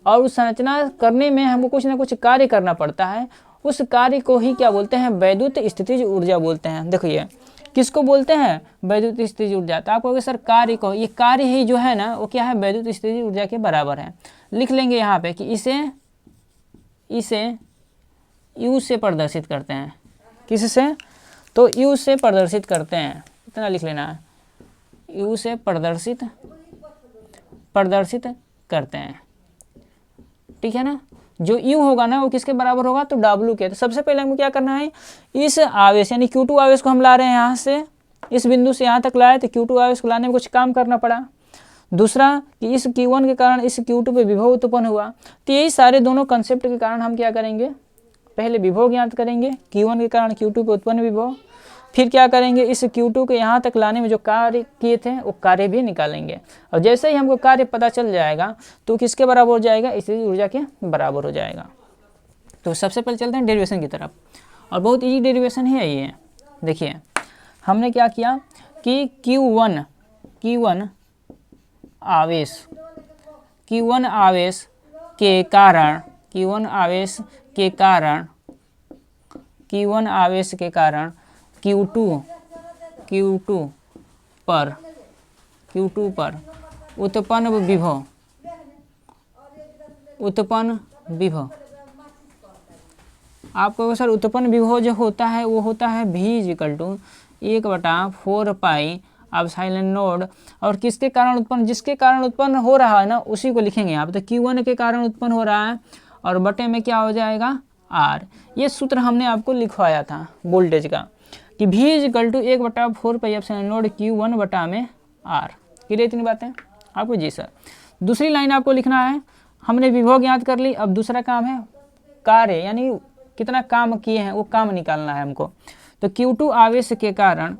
और उस संरचना करने में हमको कुछ ना कुछ कार्य करना पड़ता है, उस कार्य को ही क्या बोलते हैं, वैद्युत स्थितिज ऊर्जा बोलते हैं। देखो ये किसको बोलते हैं, वैद्युत स्थितिज ऊर्जा। तो आपको सर कार्य को, ये कार्य ही जो है ना वो क्या है, वैद्युत स्थितिज ऊर्जा के बराबर है। लिख लेंगे यहाँ पे कि इसे U से प्रदर्शित करते हैं, किससे तो U से प्रदर्शित करते हैं, इतना लिख लेना है, U से प्रदर्शित करते हैं। ठीक है ना, जो U होगा ना वो किसके बराबर होगा तो W के। तो सबसे पहले हमको क्या करना है, इस आवेश यानी Q2 आवेश को हम ला रहे हैं यहाँ से, इस बिंदु से यहाँ तक लाए तो Q2 आवेश को लाने में कुछ काम करना पड़ा। दूसरा कि इस Q1 के कारण इस Q2 पे विभव उत्पन्न हुआ। तो यही सारे दोनों कंसेप्ट के कारण हम क्या करेंगे, पहले विभव ज्ञात करेंगे, Q1 के कारण Q2 पे उत्पन्न विभव, फिर क्या करेंगे, इस Q2 को यहाँ तक लाने में जो कार्य किए थे वो कार्य भी निकालेंगे। और जैसे ही हमको कार्य पता चल जाएगा तो किसके बराबर हो जाएगा, स्थितिज ऊर्जा के बराबर हो जाएगा। तो सबसे पहले चलते हैं डेरिवेशन की तरफ, और बहुत इजी डेरिवेशन है ये। देखिए हमने क्या किया कि Q1 आवेश के कारण Q2 पर उत्पन्न विभव, आपको सर उत्पन्न विभव जो होता है वो होता है V=1/4πε0। और किसके कारण उत्पन्न, जिसके कारण उत्पन्न हो रहा है ना उसी को लिखेंगे यहाँ पे। तो Q1 के कारण उत्पन्न हो रहा है और बटे में क्या हो जाएगा R। ये सूत्र हमने आपको लिखवाया था वोल्टेज का कि V=1/4πε0 Q1 बटा में R। क्लियर इतनी बातें आपको? जी सर। दूसरी लाइन आपको लिखना है, हमने विभव ज्ञात कर ली, अब दूसरा काम है कार्य, यानी कितना काम किए हैं वो काम निकालना है हमको। तो Q2 आवेश के कारण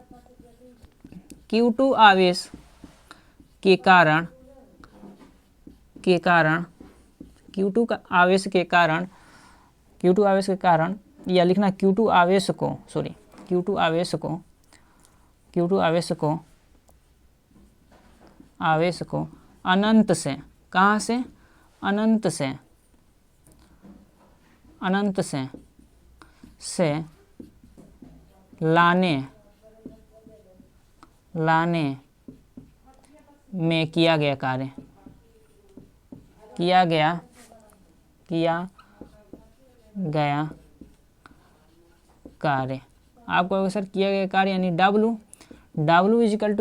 या लिखना Q2 आवेश को अनंत से, कहाँ से, अनंत से लाने में किया गया कार्य आपको सर किया गया कार्य यानी W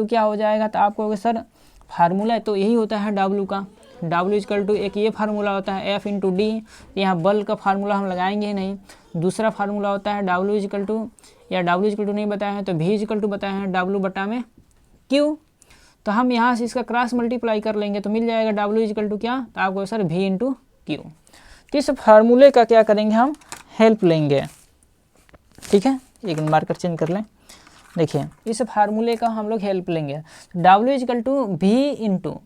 क्या हो जाएगा, तो आपको सर फार्मूला तो यही होता है W का। W एक ये फार्मूला होता है F/D, यहाँ बल का फार्मूला हम लगाएंगे ही नहीं। दूसरा फार्मूला होता है W या W नहीं बताया है तो V बताया है W बटा में Q। तो हम यहाँ से इसका क्रॉस मल्टीप्लाई कर लेंगे तो मिल जाएगा W क्या, तो आपको सर V/Q। तो इस फार्मूले का क्या करेंगे, हम हेल्प लेंगे। ठीक है, एक मार्कर चेंज कर लें। देखिए इस फार्मूले का हम लोग हेल्प लेंगे। W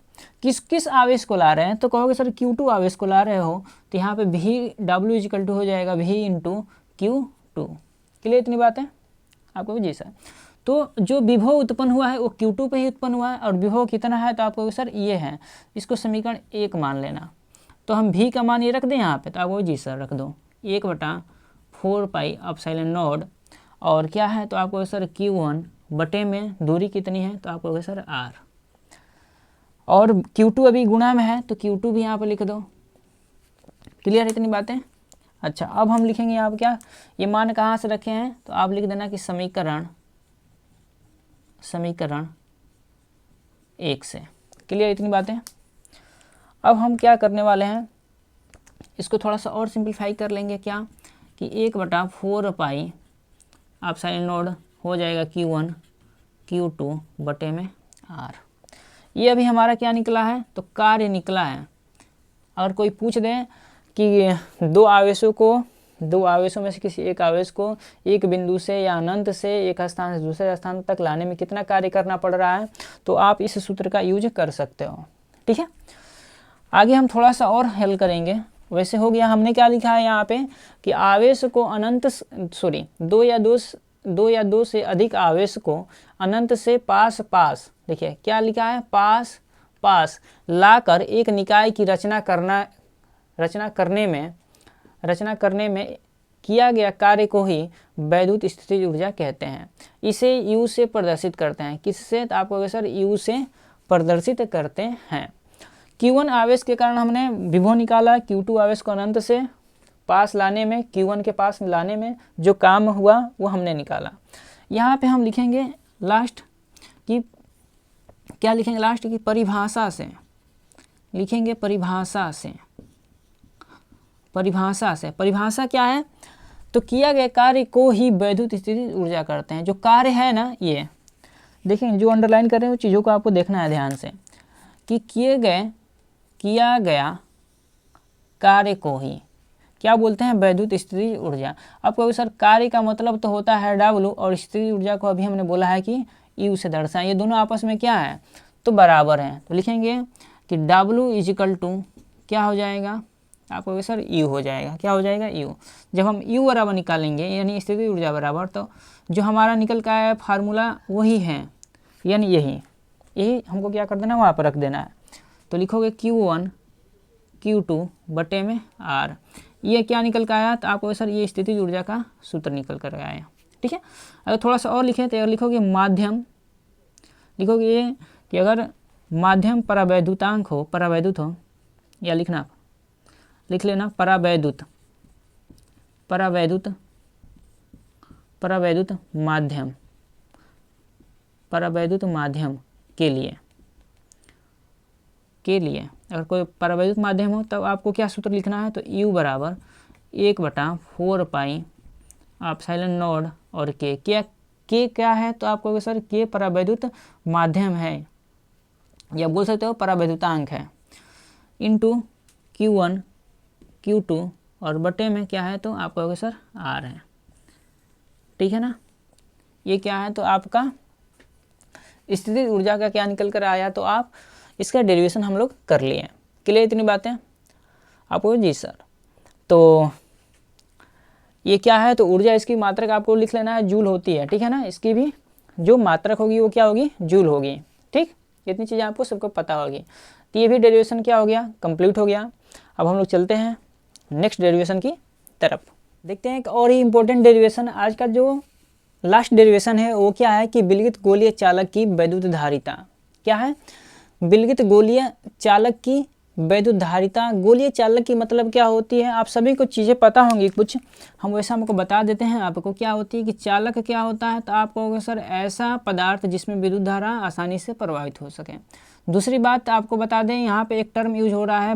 किस आवेश को ला रहे हैं, तो कहोगे सर Q2 आवेश को ला रहे हो, तो यहाँ पे W हो जाएगा V/Q2। क्लियर इतनी बात है आपको? जी सर। तो जो विभव उत्पन्न हुआ है वो Q2 पे ही उत्पन्न हुआ है, और विभव कितना है तो आपको सर ये है, इसको समीकरण 1 मान लेना। तो हम V का मान ये रख दें यहाँ पे, तो आपको जी सर रख दो 1/4 पाई एप्सिलॉन नॉट, और क्या है तो आपको सर Q1 बटे में दूरी कितनी है तो आपको सर R, और Q2 अभी गुणा में है तो Q2 भी यहाँ पर लिख दो। क्लियर है इतनी बातें? अच्छा, अब हम लिखेंगे यहाँ पर क्या, ये मान कहाँ से रखे हैं तो आप लिख देना कि समीकरण 1 से। क्लियर इतनी बातें? अब हम क्या करने वाले हैं, इसको थोड़ा सा और सिंप्लीफाई कर लेंगे, क्या कि 1/4 पाई एप्सिलॉन नॉट हो जाएगा Q1 Q2 बटे में R। ये अभी हमारा क्या निकला है तो कार्य निकला है। अगर कोई पूछ दे कि दो आवेशों में से किसी एक आवेश को एक बिंदु से या अनंत से एक स्थान से दूसरे स्थान तक लाने में कितना कार्य करना पड़ रहा है, तो आप इस सूत्र का यूज कर सकते हो। ठीक है, आगे हम थोड़ा सा और हल करेंगे। वैसे हो गया, हमने क्या लिखा है यहाँ पे कि आवेश को दो या दो से अधिक आवेश को अनंत से पास पास, देखिए क्या लिखा है, पास पास लाकर एक निकाय की रचना करने में किया गया कार्य को ही वैद्युत स्थितिज ऊर्जा कहते हैं। इसे U से प्रदर्शित करते हैं। किससे तो आपको सर U से प्रदर्शित करते हैं। Q1 आवेश के कारण हमने विभव निकाला, Q2 आवेश को अनंत से पास लाने में, Q1 के पास लाने में जो काम हुआ वो हमने निकाला। यहाँ पे हम लिखेंगे लास्ट की, क्या लिखेंगे लास्ट की, परिभाषा से लिखेंगे, परिभाषा क्या है तो किया गया कार्य को ही वैद्युत स्थितिज ऊर्जा करते हैं। जो कार्य है ना, ये देखें जो अंडरलाइन कर रहे हैं वो चीज़ों को आपको देखना है ध्यान से, कि किया गया कार्य को ही क्या बोलते हैं, वैद्युत स्थितिज ऊर्जा। आपको सर कार्य का मतलब तो होता है W, और स्थितिज ऊर्जा को अभी हमने बोला है कि U से दर्शाएं। ये दोनों आपस में क्या है तो बराबर हैं। तो लिखेंगे कि W = क्या हो जाएगा आपको सर U हो जाएगा। क्या हो जाएगा U। जब हम U बराबर निकालेंगे यानी स्थितिज ऊर्जा बराबर, तो जो हमारा निकल का है फार्मूला वही है, यानी यही हमको क्या कर देना, वहाँ पर रख देना है। तो लिखोगे Q1 Q2 बटे में R। ये क्या निकल कर आया तो आपको सर ये स्थितिज ऊर्जा का सूत्र निकल कर आया। ठीक है, अगर थोड़ा सा और लिखें तो लिखोगे माध्यम, लिखोगे ये कि अगर माध्यम परावैद्युत हो, या लिख लेना परावैद्युत माध्यम के लिए अगर कोई परावैद्युत माध्यम हो तब आपको क्या सूत्र लिखना है तो U = 1/4 पाई एप्सिलॉन नॉट और K क्या है तो आपको सर K परावैद्युत माध्यम है, या बोल सकते हो परावैद्युतांक है, इनटू Q1 Q2 और बटे में क्या है तो आपको सर R है। ठीक है ना, ये क्या है तो आपका स्थितिज ऊर्जा का क्या निकल कर आया, तो आप इसका डेरिवेशन हम लोग कर लिए। क्लियर इतनी बातें आपको? जी सर। तो ये क्या है तो ऊर्जा, इसकी मात्रक आपको लिख लेना है, जूल होती है। ठीक है ना, इसकी भी जो मात्रक होगी वो क्या होगी, जूल होगी। ठीक, इतनी चीज़ें आपको सबको पता होगी। तो ये भी डेरिवेशन क्या हो गया, कंप्लीट हो गया। अब हम लोग चलते हैं नेक्स्ट डेरिवेशन की तरफ। देखते हैं एक और ही इम्पोर्टेंट डेरिवेशन। आज का जो लास्ट डेरिवेशन है वो क्या है कि विलगित गोलीय चालक की वैद्युत धारिता। क्या है, विलगित गोलीय चालक की वैद्युत धारिता। गोलीय चालक की मतलब क्या होती है, आप सभी को चीज़ें पता होंगी कुछ, हम वैसा हमको बता देते हैं आपको। क्या होती है कि चालक क्या होता है तो आप कहोगे सर ऐसा पदार्थ जिसमें विद्युत धारा आसानी से प्रवाहित हो सके। दूसरी बात आपको बता दें, यहाँ पे एक टर्म यूज हो रहा है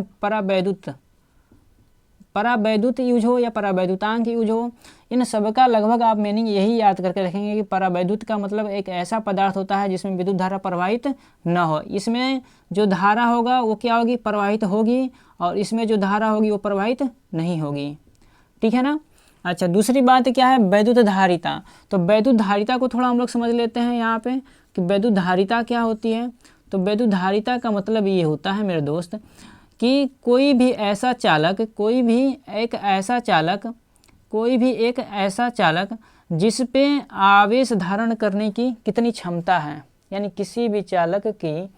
परावैद्युत यूज हो या परावैद्युतांक यूज हो, इन सबका लगभग आप मीनिंग यही याद करके रखेंगे कि परावैद्युत का मतलब एक ऐसा पदार्थ होता है जिसमें विद्युत धारा प्रवाहित न हो। इसमें जो धारा होगा वो क्या होगी, प्रवाहित होगी, और इसमें जो धारा होगी वो प्रवाहित नहीं होगी। ठीक है ना। अच्छा, दूसरी बात क्या है, वैद्युत धारिता। तो वैद्युत धारिता को थोड़ा हम लोग समझ लेते हैं यहाँ पे कि वैद्युत धारिता क्या होती है। तो वैद्युत धारिता का मतलब ये होता है मेरे दोस्त कि कोई भी एक ऐसा चालक जिस पे आवेश धारण करने की कितनी क्षमता है, यानी किसी भी चालक की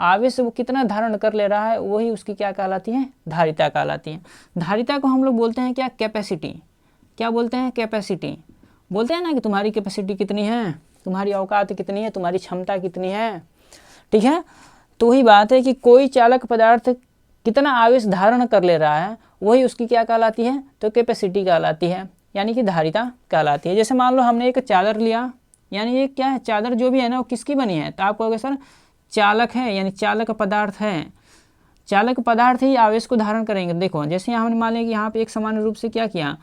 आवेश वो कितना धारण कर ले रहा है, वही उसकी क्या कहलाती है, धारिता कहलाती है। धारिता को हम लोग बोलते हैं क्या, कैपेसिटी। क्या बोलते हैं, कैपेसिटी। बोलते हैं ना कि तुम्हारी कैपेसिटी कितनी है, तुम्हारी औकात कितनी है, तुम्हारी क्षमता कितनी है, ठीक है। तो वही बात है कि कोई चालक पदार्थ कितना आवेश धारण कर ले रहा है, वही उसकी क्या कहलाती है, तो कैपेसिटी कहलाती है, यानी कि धारिता कहलाती है। जैसे मान लो हमने एक चादर लिया, यानी ये क्या है, चादर जो भी है ना वो किसकी बनी है, तो आप कहोगे सर चालक है, यानी चालक पदार्थ है। चालक पदार्थ ही आवेश को धारण करेंगे। देखो जैसे हमने मान लिया कि यहाँ पे एक समान रूप से क्या किया,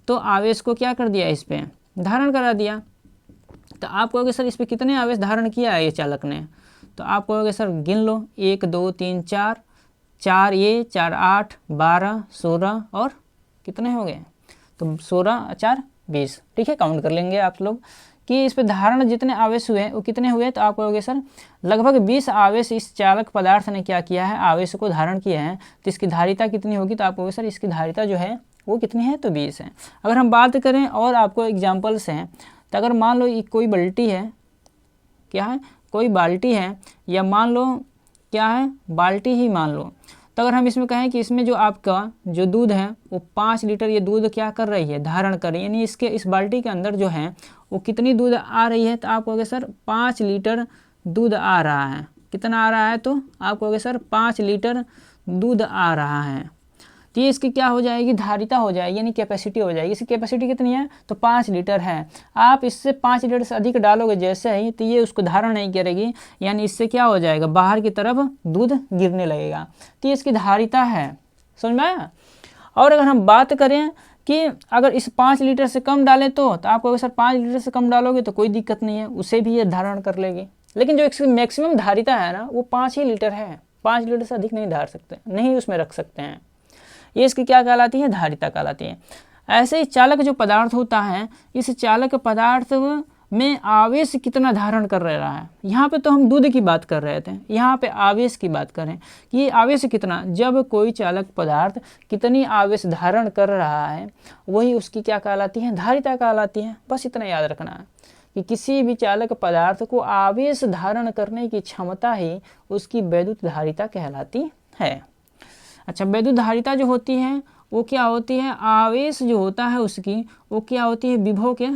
तो आवेश को क्या कर दिया, इस पर धारण करा दिया। तो आप कहोगे सर इस पर कितने आवेश धारण किया है ये चालक ने, तो आप कहोगे सर गिन लो, 1 2 3 4, 4 ये 4 8 12 16 और कितने हो गए, तो 16 4 20, ठीक है। काउंट कर लेंगे आप लोग कि इस पे धारण जितने आवेश हुए वो कितने हुए, तो आप कहोगे सर लगभग 20 आवेश इस चालक पदार्थ ने क्या किया है, आवेश को धारण किया है। तो इसकी धारिता कितनी होगी, तो आप कहोगे सर इसकी धारिता जो है वो कितनी है, तो 20 है। अगर हम बात करें और आपको एग्जाम्पल्स हैं, तो अगर मान लो कोई बाल्टी है, क्या है, कोई बाल्टी है, या मान लो क्या है, बाल्टी ही मान लो, तो अगर हम इसमें कहें कि इसमें जो आपका जो दूध है वो 5 लीटर ये दूध क्या कर रही है, धारण कर रही है, यानी इसके इस बाल्टी के अंदर जो है वो कितनी दूध आ रही है, तो आप कहोगे सर 5 लीटर दूध आ रहा है। कितना आ रहा है, तो आप कहोगे सर 5 लीटर दूध आ रहा है। तो ये इसकी क्या हो जाएगी, धारिता हो जाएगी, यानी कैपेसिटी हो जाएगी। इसकी कैपेसिटी कितनी है, तो 5 लीटर है। आप इससे 5 लीटर से अधिक डालोगे जैसे ही, तो ये उसको धारण नहीं करेगी, यानी इससे क्या हो जाएगा, बाहर की तरफ दूध गिरने लगेगा। तो ये इसकी धारिता है, समझ में आया। और अगर हम बात करें कि अगर इस 5 लीटर से कम डालें तो आप कहोगे सर 5 लीटर से कम डालोगे तो कोई दिक्कत नहीं है, उसे भी ये धारण कर लेगी। लेकिन जो इसकी मैक्सिमम धारिता है ना वो 5 ही लीटर है, 5 लीटर से अधिक नहीं धार सकते, नहीं उसमें रख सकते हैं। ये इसकी क्या कहलाती है, धारिता कहलाती है। ऐसे ही चालक जो पदार्थ होता है, इस चालक पदार्थ में आवेश कितना धारण कर रहा है। यहाँ पे तो हम दूध की बात कर रहे थे, यहाँ पे आवेश की बात करें कि ये आवेश कितना, जब कोई चालक पदार्थ कितनी आवेश धारण कर रहा है वही उसकी क्या कहलाती है, धारिता कहलाती है। बस इतना याद रखना है कि किसी भी चालक पदार्थ को आवेश धारण करने की क्षमता ही उसकी वैद्युत धारिता कहलाती है। अच्छा, वैद्युत धारिता जो होती है वो क्या होती है, आवेश जो होता है उसकी वो क्या होती है, विभव के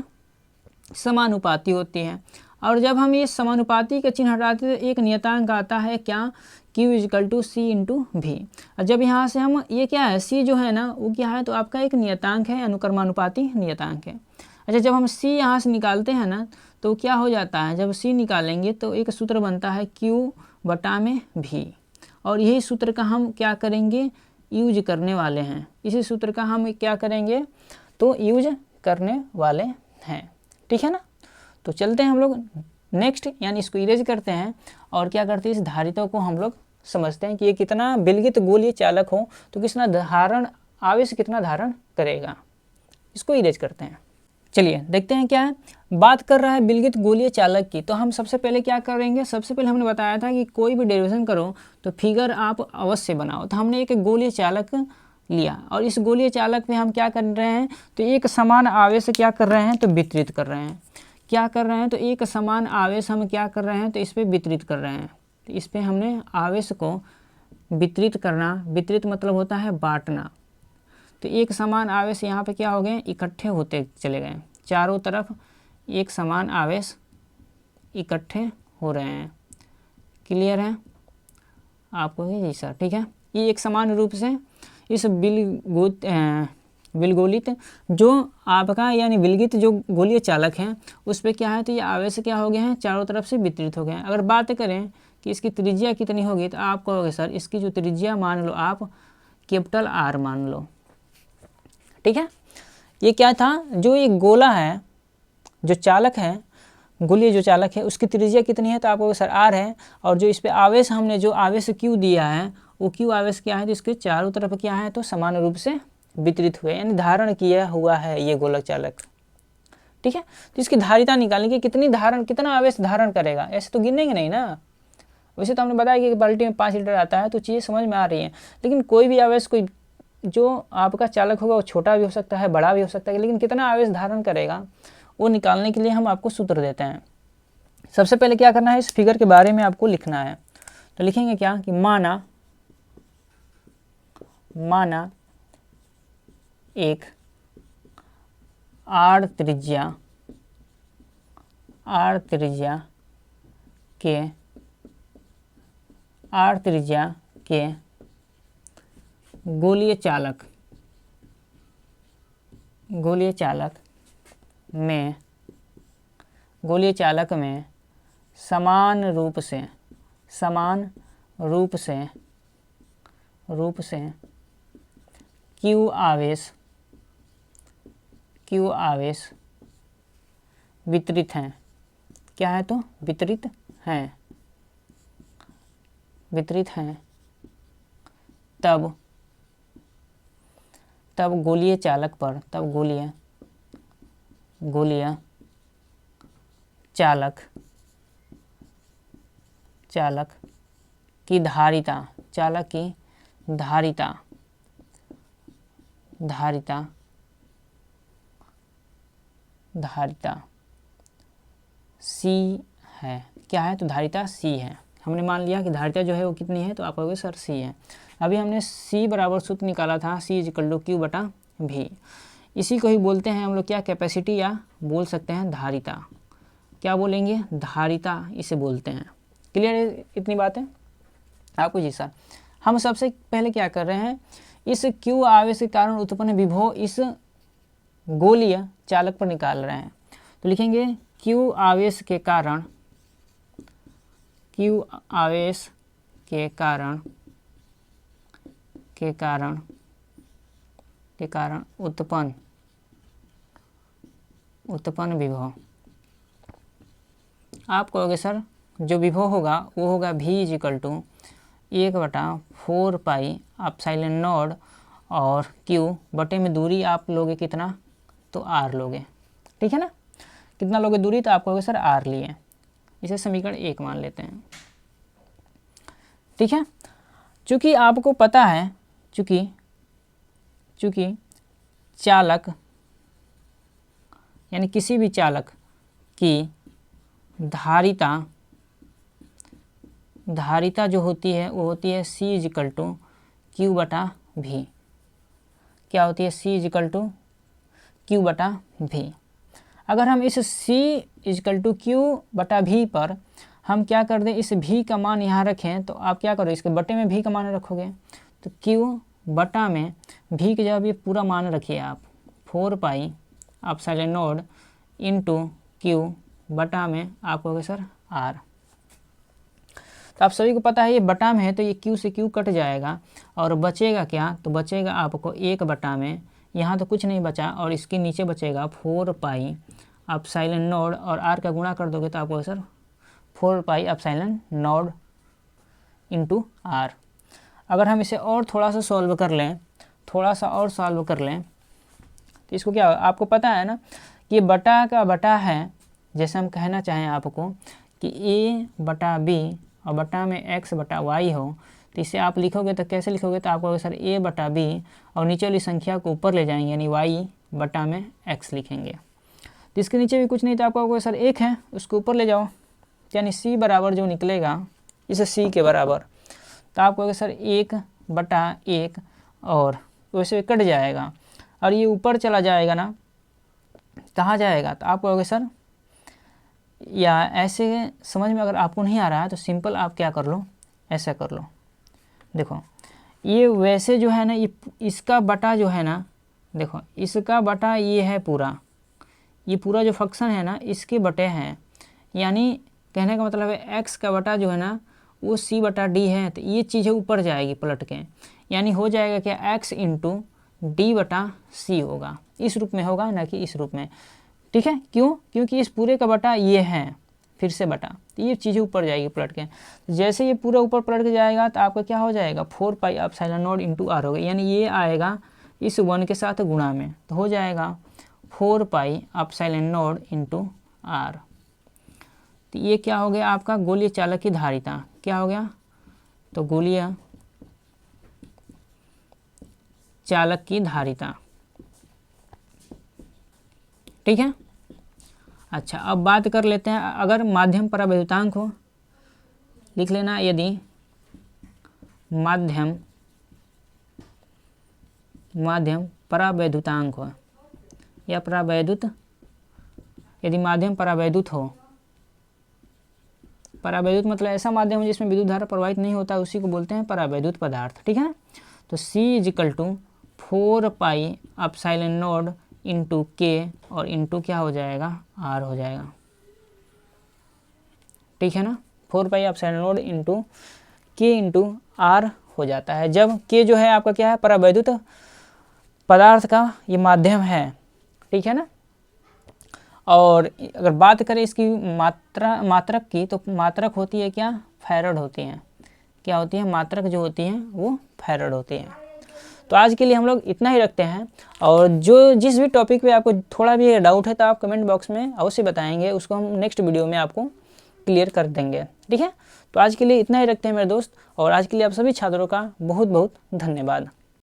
समानुपाती होती है। और जब हम ये समानुपाती का चिन्ह हटाते हैं तो एक नियतांक आता है क्या, Q = C/V। और जब यहाँ से हम ये क्या है, C जो है ना वो क्या है, तो आपका एक नियतांक है, अनुक्रमानुपाती नियतांक है। अच्छा, जब हम C यहाँ से निकालते हैं ना तो क्या हो जाता है, जब C निकालेंगे तो एक सूत्र बनता है Q/V, और यही सूत्र का हम क्या करेंगे, यूज करने वाले हैं। इसी सूत्र का हम क्या करेंगे, तो यूज करने वाले हैं, ठीक है ना। तो चलते हैं हम लोग नेक्स्ट, यानी इसको इरेज करते हैं और क्या करते हैं, इस धारिता को हम लोग समझते हैं कि ये कितना विलगित गोलीय चालक हो तो कितना धारण, आवेश कितना धारण करेगा, इसको इरेज करते हैं। चलिए देखते हैं क्या है, बात कर रहा है विलगित गोलीय चालक की। तो हम सबसे पहले क्या करेंगे, सबसे पहले हमने बताया था कि कोई भी डेरिवेशन करो तो फिगर आप अवश्य बनाओ। तो हमने एक गोलीय चालक लिया और इस गोलीय चालक में हम क्या कर रहे हैं, तो एक समान आवेश क्या कर रहे हैं, तो वितरित कर रहे हैं। क्या कर रहे हैं, तो एक समान आवेश हम क्या कर रहे हैं, तो इस पर वितरित कर रहे हैं। तो इस पर हमने आवेश को वितरित करना, वितरित मतलब होता है बांटना। तो एक समान आवेश यहाँ पे क्या हो गए, इकट्ठे होते चले गए, चारों तरफ एक समान आवेश इकट्ठे हो रहे हैं। क्लियर है आपको, जी सर, ठीक है। ये एक समान रूप से इस विलगोलित जो आपका यानी विलगित जो गोलीय चालक हैं उस पर क्या है, तो ये आवेश क्या हो गए हैं, चारों तरफ से वितरित हो गए हैं। अगर बात करें कि इसकी त्रिज्या कितनी होगी, तो आप कहोगे सर इसकी जो त्रिज्या मान लो आप कैपिटल R मान लो, ठीक है। ये क्या था, जो एक गोला है, जो चालक है, गोलीय जो चालक है उसकी त्रिज्या कितनी है, तो आपको सर R है। और जो इस पे आवेश हमने जो आवेश Q दिया है वो Q आवेश क्या है, तो इसके चारों तरफ क्या है, तो समान रूप से वितरित हुए, यानी धारण किया हुआ है ये गोलक चालक, ठीक है। तो इसकी धारिता निकालेंगे, कितनी धारण, कितना आवेश धारण करेगा, ऐसे तो गिनेंगे नहीं ना। वैसे तो हमने बताया कि बाल्टी में 5 लीटर आता है, तो चीज़ें समझ में आ रही हैं। लेकिन कोई भी आवेश, कोई जो आपका चालक होगा वो छोटा भी हो सकता है, बड़ा भी हो सकता है, लेकिन कितना आवेश धारण करेगा वो निकालने के लिए हम आपको सूत्र देते हैं। सबसे पहले क्या करना है, इस फिगर के बारे में आपको लिखना है। तो लिखेंगे क्या कि माना एक आर त्रिज्या के गोलीय चालक में समान रूप से Q आवेश वितरित हैं। क्या है? तो वितरित हैं। तब गोलीय चालक की धारिता C है। क्या है? तो धारिता C है। हमने मान लिया कि धारिता जो है वो कितनी है, तो आप कहोगे सर C है। अभी हमने C बराबर सूत्र निकाला था, C = Q/V। इसी को ही बोलते हैं हम लोग क्या, कैपेसिटी, या बोल सकते हैं धारिता। क्या बोलेंगे? धारिता इसे बोलते हैं। क्लियर है इतनी बातें आपको? जी सर। हम सबसे पहले क्या कर रहे हैं, इस Q आवेश के कारण उत्पन्न विभव इस गोलीय चालक पर निकाल रहे हैं। तो लिखेंगे Q आवेश के कारण उत्पन्न विभव। आप कहोगे सर जो विभव होगा वो होगा V = 1/4πε0 और Q बटे में दूरी आप लोगे कितना, तो R लोगे। ठीक है ना? कितना लोगे दूरी, तो आप कहोगे सर R लिए। इसे समीकरण 1 मान लेते हैं। ठीक है। चूँकि आपको पता है, चूँकि चालक यानी किसी भी चालक की धारिता जो होती है वो होती है C = Q/V। क्या होती है? C = Q/V। अगर हम इस C = Q/V पर हम क्या कर दें, इस V का मान यहाँ रखें, तो आप क्या करो, इसके बटे में V का मान रखोगे। तो Q बटा में V की जगह ये पूरा मान रखिए आप, 4πε0 × Q बटा में आप कहोगे सर R। तो आप सभी को पता है ये बटा में है, तो ये Q से Q कट जाएगा और बचेगा क्या, तो बचेगा आपको 1 बटा में, यहाँ तो कुछ नहीं बचा, और इसके नीचे बचेगा 4πε0 और R का गुणा कर दोगे तो आपको सर 4πε0 × R। अगर हम इसे और थोड़ा सा सॉल्व कर लें, तो इसको क्या, आपको पता है ना कि बटा का बटा है। जैसे हम कहना चाहें आपको कि A/B और बटा में X/Y हो, तो इसे आप लिखोगे तो कैसे लिखोगे, तो आपको सर A/B और नीचे वाली संख्या को ऊपर ले जाएंगे यानी Y/X लिखेंगे। तो इसके नीचे भी कुछ नहीं, तो आपको सर 1 है, उसको ऊपर ले जाओ, यानी C बराबर जो निकलेगा इसे C के बराबर, तो आप कहोगे सर 1/1 और वैसे कट जाएगा और ये ऊपर चला जाएगा ना, कहाँ जाएगा, तो आप कहोगे सर, या ऐसे समझ में अगर आपको नहीं आ रहा है तो सिंपल आप क्या कर लो, ऐसा कर लो। देखो ये वैसे जो है ना, ये इसका बटा जो है ना, देखो इसका बटा ये है पूरा, ये पूरा जो फंक्शन है ना इसके बटे हैं, यानी कहने का मतलब है x का बटा जो है ना वो C/D है, तो ये चीज़ें ऊपर जाएगी पलट के, यानी हो जाएगा क्या, x × D/C होगा। इस रूप में होगा ना कि इस रूप में। ठीक है, क्यों? क्योंकि इस पूरे का बटा ये है, फिर से बटा, तो ये चीज़ें ऊपर जाएगी पलट के। जैसे ये पूरा ऊपर पलट के जाएगा तो आपका क्या हो जाएगा, 4πε0 × R होगा, यानी ये आएगा इस 1 के साथ गुणा में, तो हो जाएगा 4πε0 × R। तो ये क्या हो गया आपका, गोलीय चालक की धारिता। क्या हो गया, तो गोलीय चालक की धारिता। ठीक है, अच्छा, अब बात कर लेते हैं अगर माध्यम परावैद्युतांक हो, लिख लेना यदि माध्यम परावैद्युतांक हो या परावैद्युत, यदि माध्यम परावैद्युत हो, परावैद्युत मतलब ऐसा माध्यम है जिसमें विद्युत धारा प्रवाहित नहीं होता, उसी को बोलते हैं परावैद्युत पदार्थ, ठीक है। तो C = 4πε0 इंटू के और इंटू क्या हो जाएगा, R हो जाएगा, ठीक है ना। 4πε0 इंटू के इंटू R हो जाता है, जब के जो है आपका क्या है, परावैद्युत पदार्थ का ये माध्यम है, ठीक है ना। और अगर बात करें इसकी मात्रक की, तो मात्रक होती है क्या, फैरड होती हैं, क्या होती है, मात्रक जो होती हैं वो फैरड होती हैं। तो आज के लिए हम लोग इतना ही रखते हैं, और जिस भी टॉपिक पे आपको थोड़ा भी डाउट है तो आप कमेंट बॉक्स में अवश्य बताएंगे, उसको हम नेक्स्ट वीडियो में आपको क्लियर कर देंगे, ठीक है। तो आज के लिए इतना ही रखते हैं मेरे दोस्त, और आज के लिए आप सभी छात्रों का बहुत बहुत धन्यवाद।